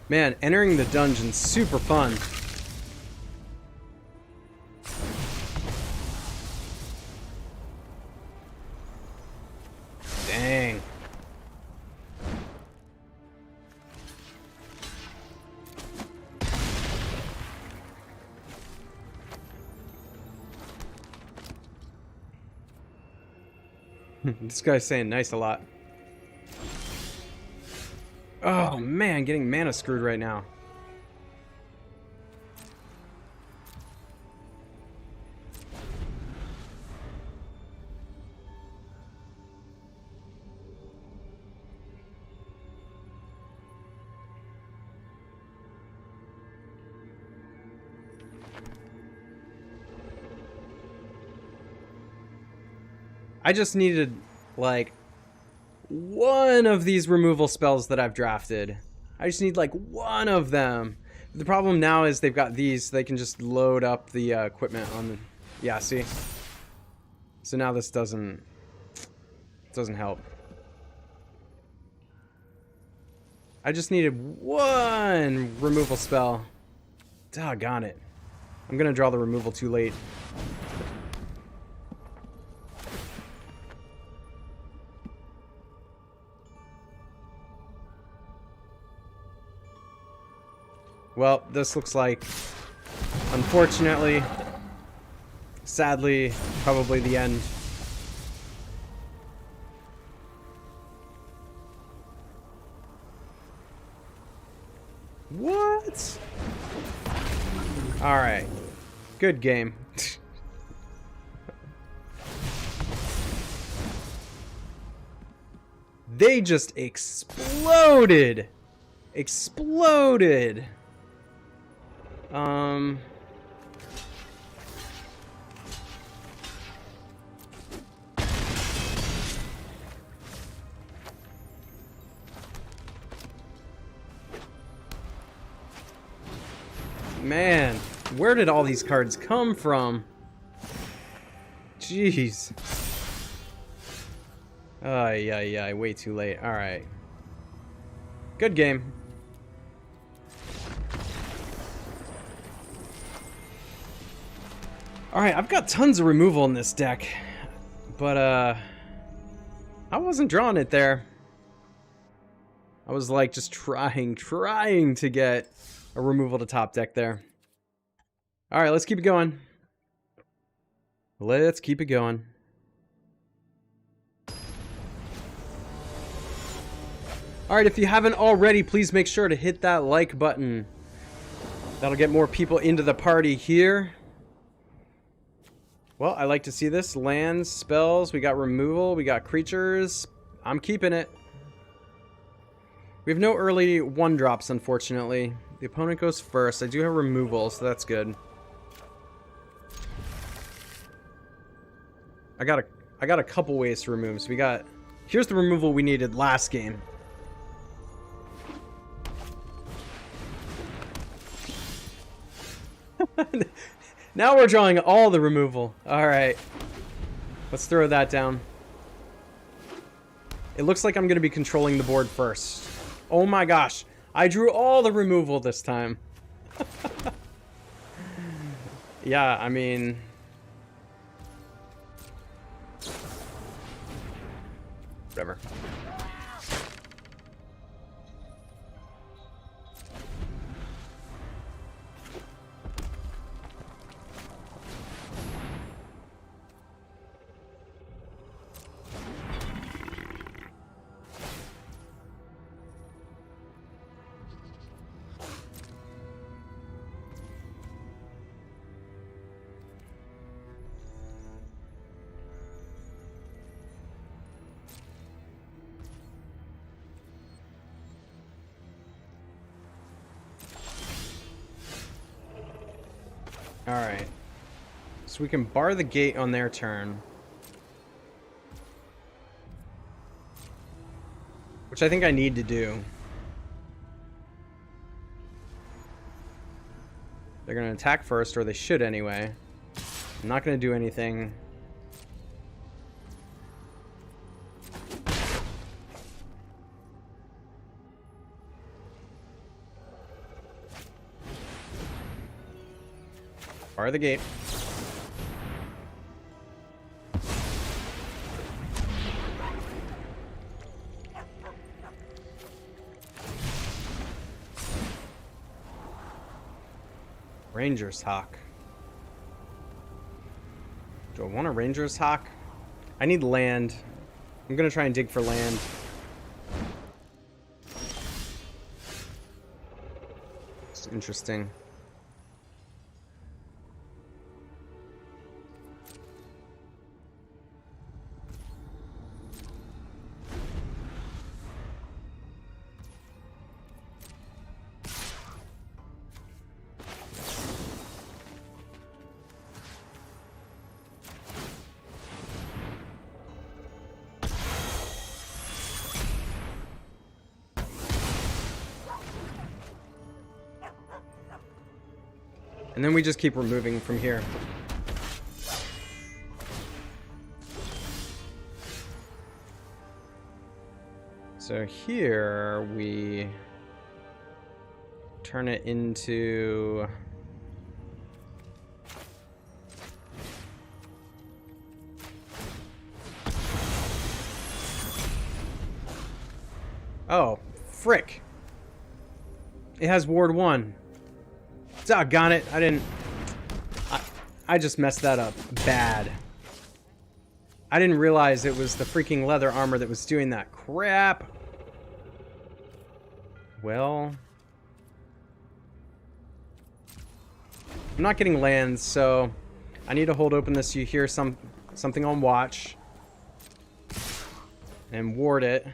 Man, entering the dungeon's super fun. Dang. This guy's saying nice a lot. Oh man, getting mana screwed right now. I just needed, like, one of these removal spells that I've drafted. I just need, like, one of them. The problem now is they've got these. They can just load up the equipment on the... Yeah, see? So now this doesn't help. I just needed one removal spell. Doggone it. I'm going to draw the removal too late. Well, this looks like, unfortunately, sadly, probably the end. What? Alright. Good game. They just exploded! Exploded! Man, where did all these cards come from? Jeez. Yeah, way too late. Alright. Good game. Alright, I've got tons of removal in this deck. But, I wasn't drawing it there. I was, like, just trying to get a removal to top deck there. Alright, let's keep it going. Let's keep it going. Alright, if you haven't already, please make sure to hit that like button. That'll get more people into the party here. Well, I like to see this. Lands, spells, we got removal, we got creatures. I'm keeping it. We have no early 1-drops, unfortunately. The opponent goes first. I do have removal, so that's good. I got a couple ways to remove. So we got... Here's the removal we needed last game. Now we're drawing all the removal. Alright. Let's throw that down. It looks like I'm going to be controlling the board first. Oh my gosh. I drew all the removal this time. Yeah, I mean... Whatever. Alright. So we can bar the gate on their turn. Which I think I need to do. They're going to attack first, or they should anyway. I'm not going to do anything. Bar the gate. Ranger's Hawk. Do I want a Ranger's Hawk? I need land. I'm gonna try and dig for land. It's interesting. And then we just keep removing from here. So here we turn it into... Oh, frick. It has Ward 1. Doggone it, I didn't... I just messed that up bad. I didn't realize it was the freaking leather armor that was doing that crap. Well... I'm not getting lands, so I need to hold open this. You hear something on watch. And ward it.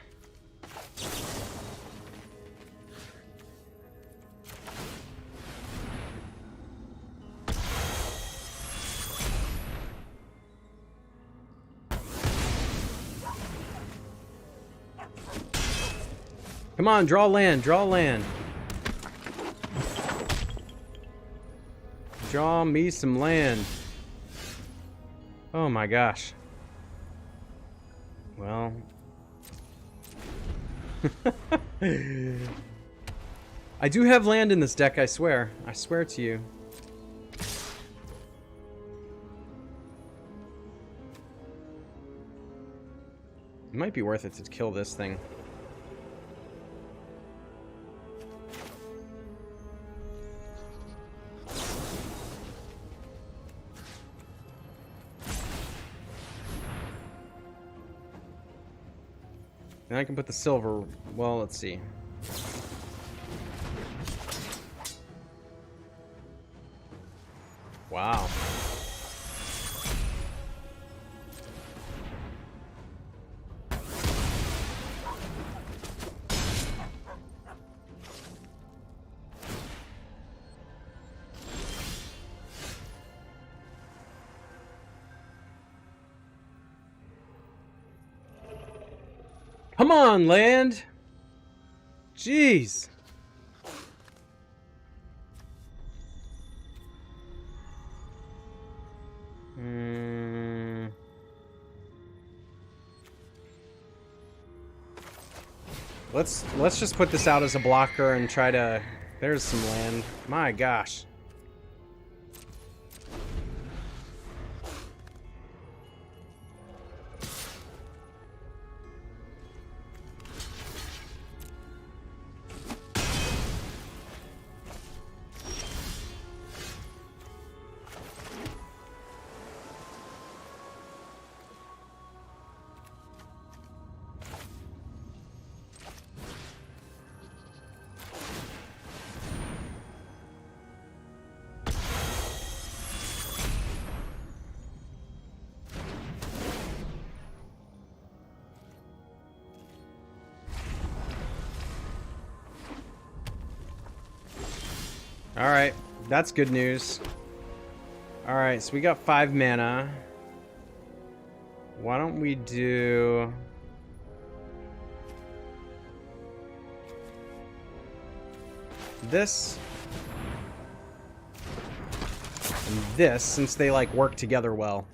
Come on, draw land, draw land. Draw me some land. Oh my gosh. Well. I do have land in this deck, I swear. I swear to you. It might be worth it to kill this thing. And I can put the silver... Well, let's see. Wow. Come on, land! Jeez! Let's just put this out as a blocker and try to... There's some land. My gosh. Alright, that's good news. Alright, so we got 5 mana. Why don't we do... this. And this, since they, like, work together well.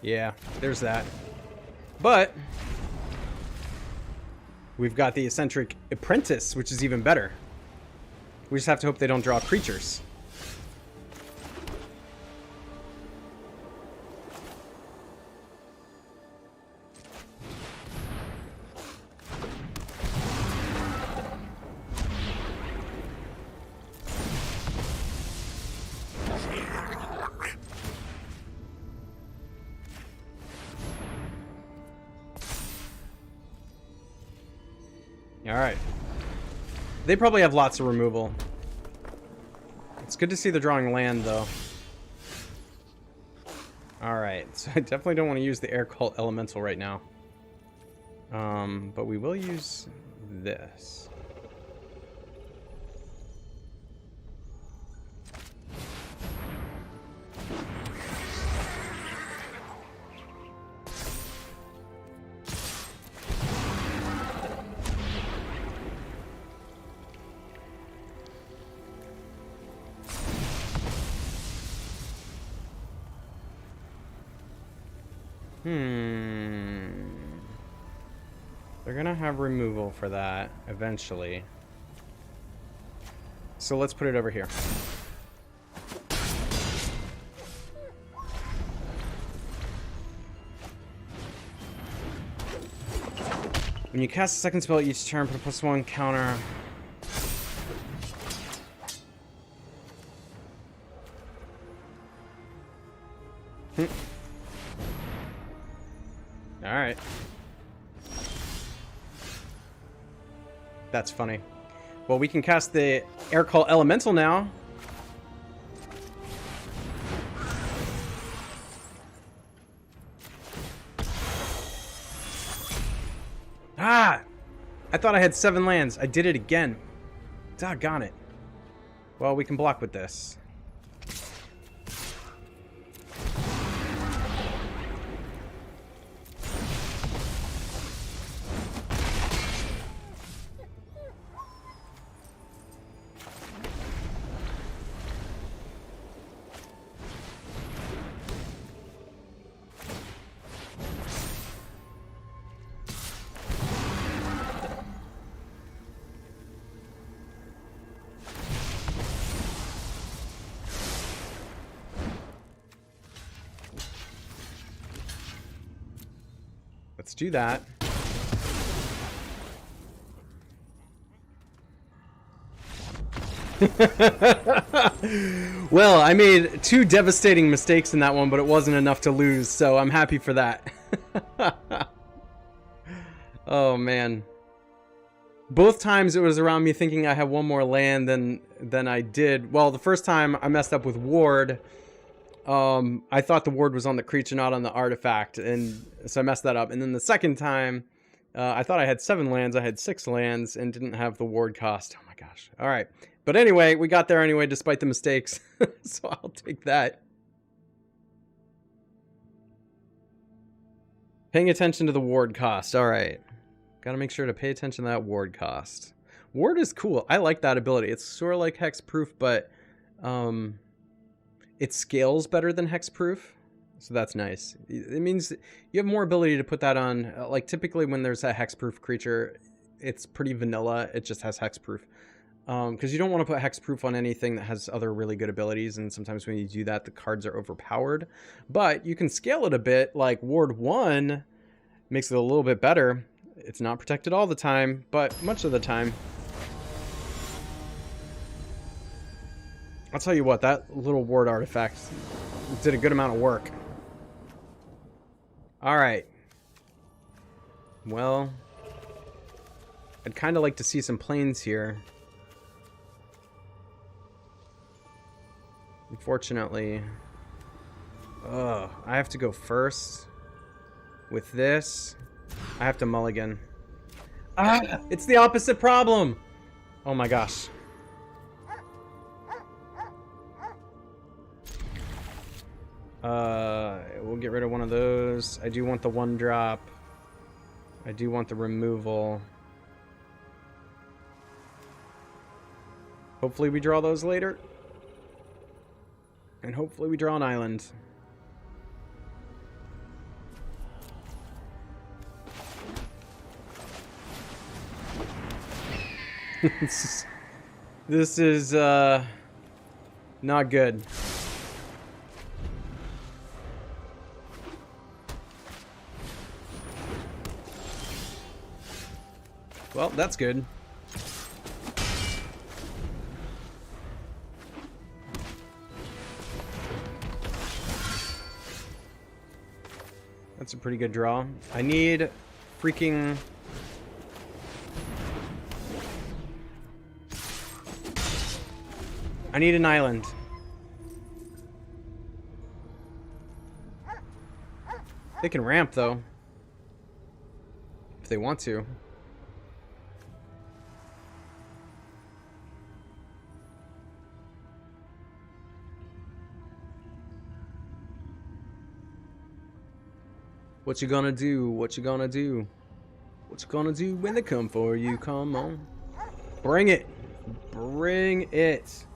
Yeah, there's that. But We've got the Eccentric Apprentice, which is even better. We just have to hope they don't draw creatures. Alright. They probably have lots of removal. It's good to see they're drawing land, though. Alright, so I definitely don't want to use the Air Cult Elemental right now. But we will use this. They're gonna have removal for that eventually. So let's put it over here. When you cast a second spell each turn, put a +1 counter. Alright. That's funny. Well, we can cast the Air Call Elemental now. Ah! I thought I had 7 lands. I did it again. Doggone it. Well, we can block with this. Let's do that. Well, I made 2 devastating mistakes in that one, but it wasn't enough to lose, so I'm happy for that. Oh, man. Both times it was around me thinking I had one more land than I did. Well, the first time I messed up with Ward. I thought the ward was on the creature, not on the artifact, and so I messed that up. And then the second time, I thought I had 7 lands. I had 6 lands and didn't have the ward cost. Oh my gosh. All right. But anyway, we got there anyway, despite the mistakes. So I'll take that. Paying attention to the ward cost. All right. Got to make sure to pay attention to that ward cost. Ward is cool. I like that ability. It's sort of like hexproof, but it scales better than hexproof, so that's nice. It means you have more ability to put that on. Like typically when there's a hexproof creature, it's pretty vanilla. It just has hexproof. Because you don't want to put hexproof on anything that has other really good abilities, and sometimes when you do that, the cards are overpowered. But you can scale it a bit, like Ward 1 makes it a little bit better. It's not protected all the time, but much of the time. I'll tell you what, that little ward artifact did a good amount of work. Alright. Well, I'd kind of like to see some planes here. Unfortunately, I have to go first. With this, I have to mulligan. Ah, it's the opposite problem! Oh my gosh. We'll get rid of one of those. I do want the 1-drop. I do want the removal. Hopefully we draw those later. And hopefully we draw an island. This is not good. Well, that's good. That's a pretty good draw. I need freaking... I need an island. They can ramp, though. If they want to. What you gonna do? What you gonna do? What you gonna do when they come for you? Come on. Bring it. Bring it.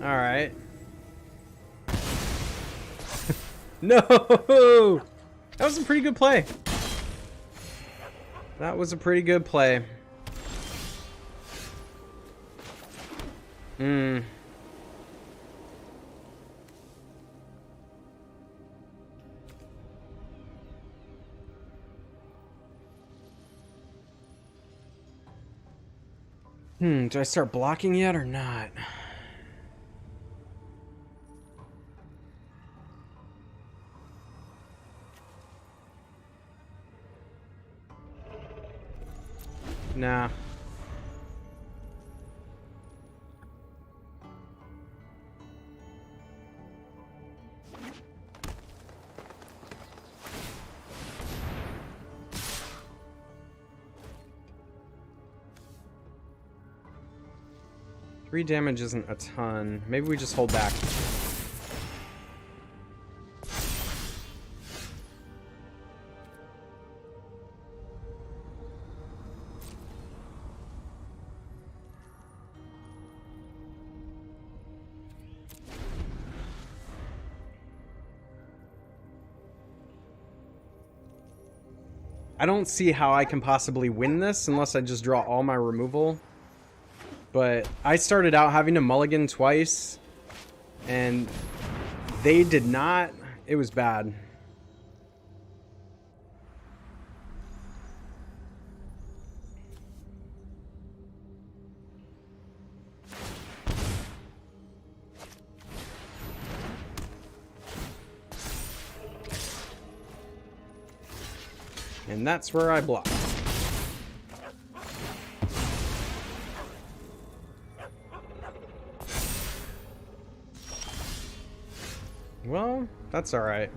Alright. No! That was a pretty good play. That was a pretty good play. Do I start blocking yet or not? Nah. Three damage isn't a ton. Maybe we just hold back. I don't see how I can possibly win this unless I just draw all my removal. But I started out having to mulligan twice, and they did not. It was bad. And that's where I block. Well, that's all right.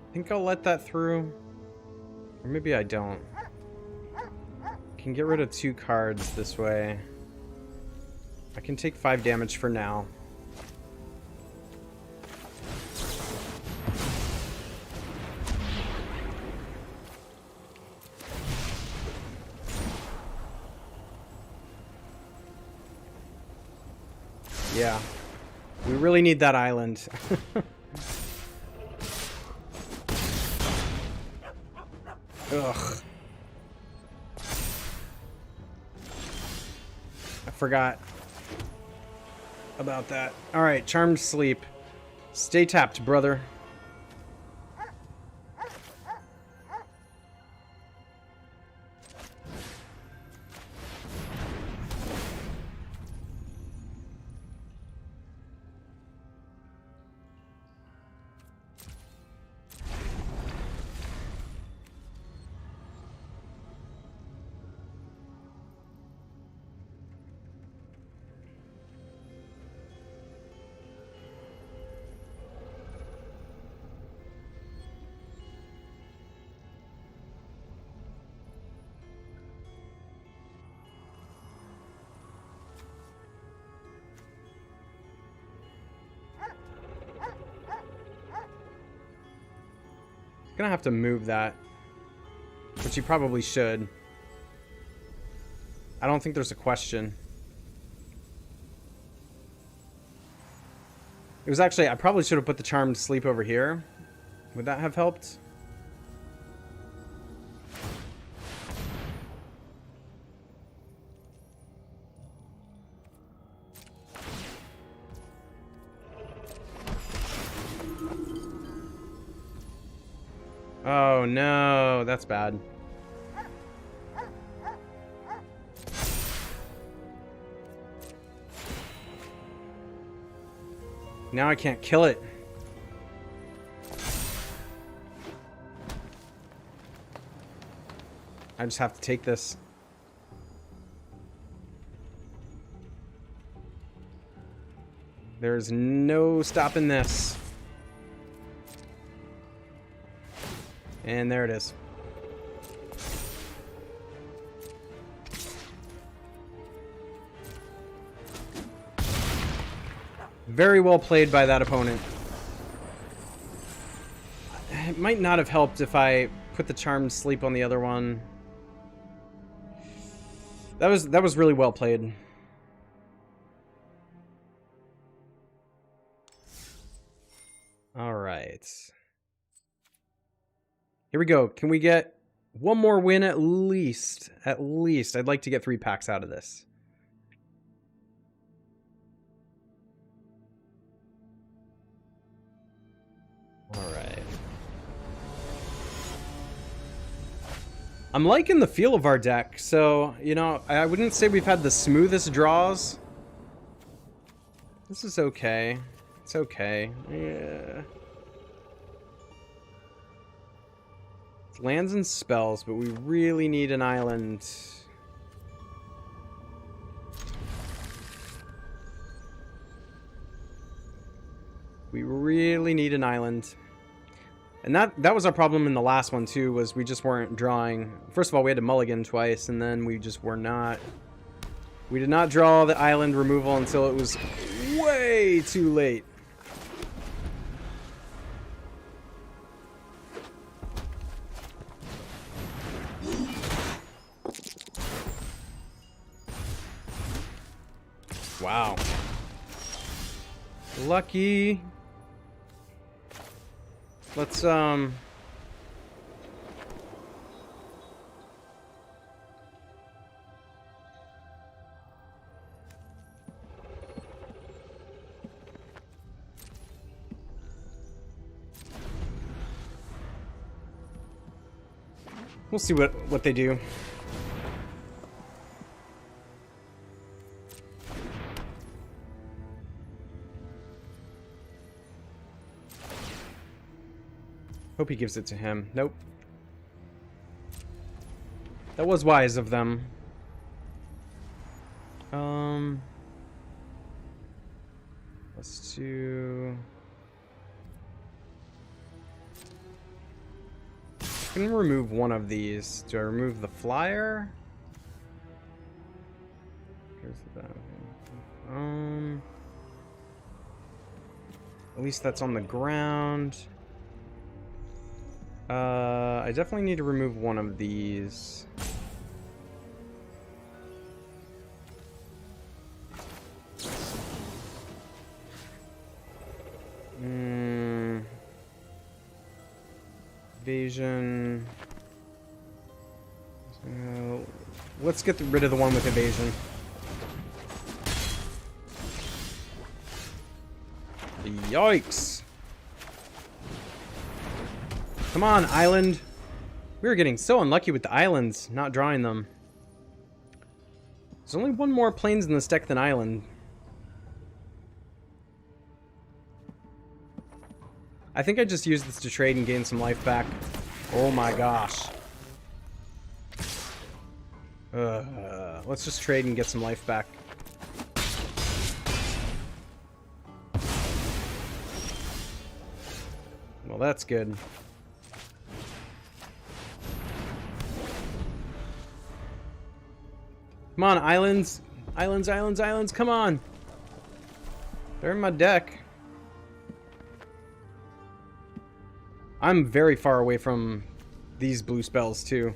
I think I'll let that through. Or maybe I don't. Can get rid of 2 cards this way. I can take 5 damage for now. Yeah. We really need that island. Ugh. I forgot about that. Alright, Charmed Sleep. Stay tapped, brother. gonna have to move that, which you probably should. I don't think there's a question. It was actually, I probably should have put the Charmed Sleep over here. Would that have helped? Oh no, that's bad. Now I can't kill it. I just have to take this. There's no stopping this. And there it is. Very well played by that opponent. It might not have helped if I put the Charmed Sleep on the other one. That was really well played. All right. Here we go. Can we get one more win at least? At least. I'd like to get 3 packs out of this. All right. I'm liking the feel of our deck. So, you know, I wouldn't say we've had the smoothest draws. This is okay. It's okay. Yeah. Lands and spells, but we really need an island. We really need an island. And that was our problem in the last one too, was we just weren't drawing. First of all, we had to mulligan twice, and then we just were not. We did not draw the island removal until it was way too late. Wow. Lucky. Let's we'll see what they do. Hope he gives it to him. Nope. That was wise of them. Let's do. I'm gonna remove one of these. Do I remove the flyer? Here's that. At least that's on the ground. I definitely need to remove one of these. Evasion. Let's get rid of the one with evasion. Yikes. Come on, island. We were getting so unlucky with the islands, not drawing them. There's only one more plains in this deck than island. I think I just used this to trade and gain some life back. Oh my gosh. Let's just trade and get some life back. Well, that's good. Come on, islands. Islands, islands, islands. Come on. They're in my deck. I'm very far away from these blue spells too.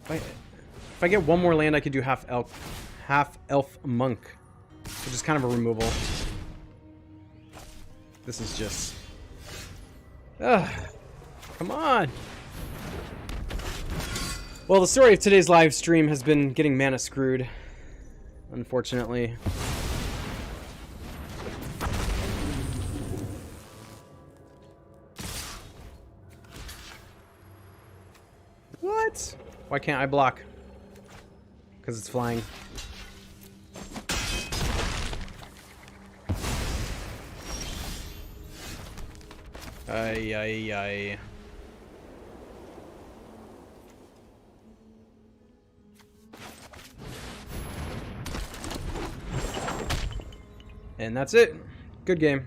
If I get one more land, I could do half elf monk, which is kind of a removal. This is just... come on! Well, the story of today's live stream has been getting mana screwed, unfortunately. What? Why can't I block? Because it's flying. Ay, ay, ay. And that's it. Good game.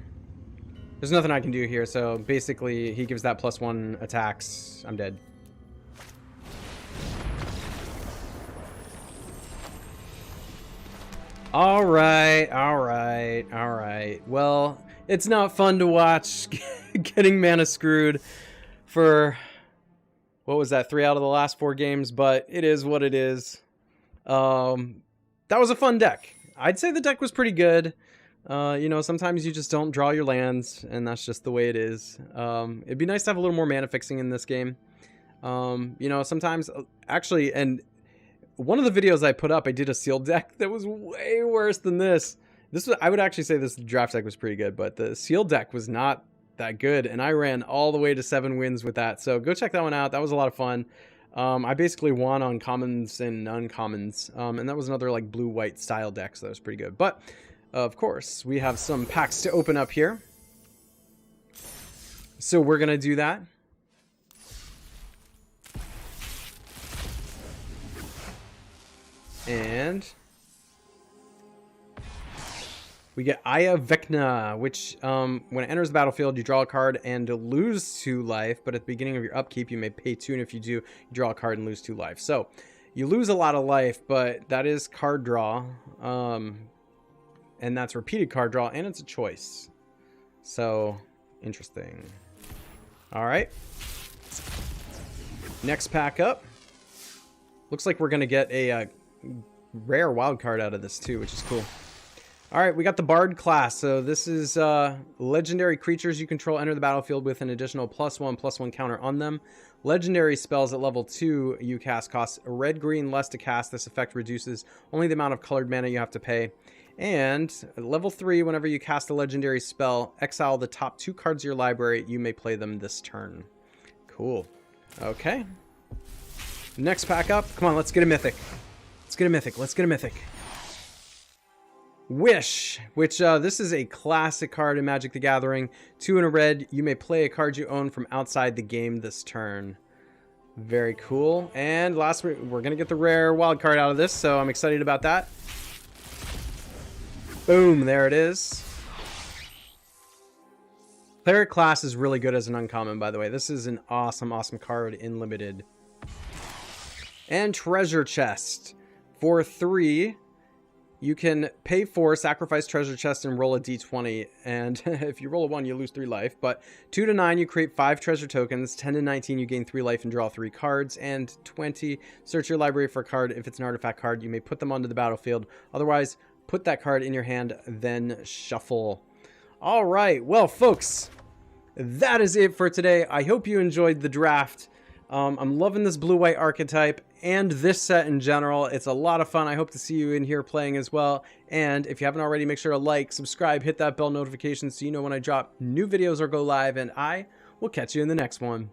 There's nothing I can do here, so basically he gives that +1 attacks. I'm dead. Alright, alright, alright. Well, it's not fun to watch getting mana screwed for, what was that, 3 out of the last 4 games, but it is what it is. That was a fun deck. I'd say the deck was pretty good. You know, sometimes you just don't draw your lands, and that's just the way it is. It'd be nice to have a little more mana fixing in this game. You know, sometimes, actually, and one of the videos I put up, I did a sealed deck that was way worse than this. This was, I would actually say this draft deck was pretty good, but the sealed deck was not that good, and I ran all the way to 7 wins with that. So go check that one out. That was a lot of fun. I basically won on commons and uncommons, and that was another like blue-white style deck, so that was pretty good. But of course, we have some packs to open up here, so we're gonna do that. And we get Aya Vecna, which when it enters the battlefield, you draw a card and lose 2 life, but at the beginning of your upkeep, you may pay 2, and if you do, you draw a card and lose 2 life. So you lose a lot of life, but that is card draw, and that's repeated card draw, and it's a choice. So, interesting. All right. Next pack up. Looks like we're going to get a rare wild card out of this too, which is cool. All right, we got the Bard class. So this is legendary creatures you control enter the battlefield with an additional +1/+1 counter on them. Legendary spells at level 2 you cast cost red-green less to cast. This effect reduces only the amount of colored mana you have to pay. And at level 3, whenever you cast a legendary spell, exile the top 2 cards of your library. You may play them this turn. Cool. Okay. Next pack up. Come on, let's get a mythic. Let's get a mythic. Let's get a mythic. Wish, which this is a classic card in Magic the Gathering. 2 in a red. You may play a card you own from outside the game this turn. Very cool. And last, we're going to get the rare wild card out of this, so I'm excited about that. Boom, there it is. Cleric class is really good as an uncommon, by the way. This is an awesome, awesome card in Limited. And Treasure Chest. For 3, you can pay 4, sacrifice Treasure Chest, and roll a d20. And if you roll a 1, you lose 3 life. But 2 to 9, you create 5 treasure tokens. 10 to 19, you gain 3 life and draw 3 cards. And 20, search your library for a card. If it's an artifact card, you may put them onto the battlefield. Otherwise, put that card in your hand, then shuffle. All right, well, folks, that is it for today. I hope you enjoyed the draft. I'm loving this blue-white archetype and this set in general. It's a lot of fun. I hope to see you in here playing as well. And if you haven't already, make sure to like, subscribe, hit that bell notification so you know when I drop new videos or go live. And I will catch you in the next one.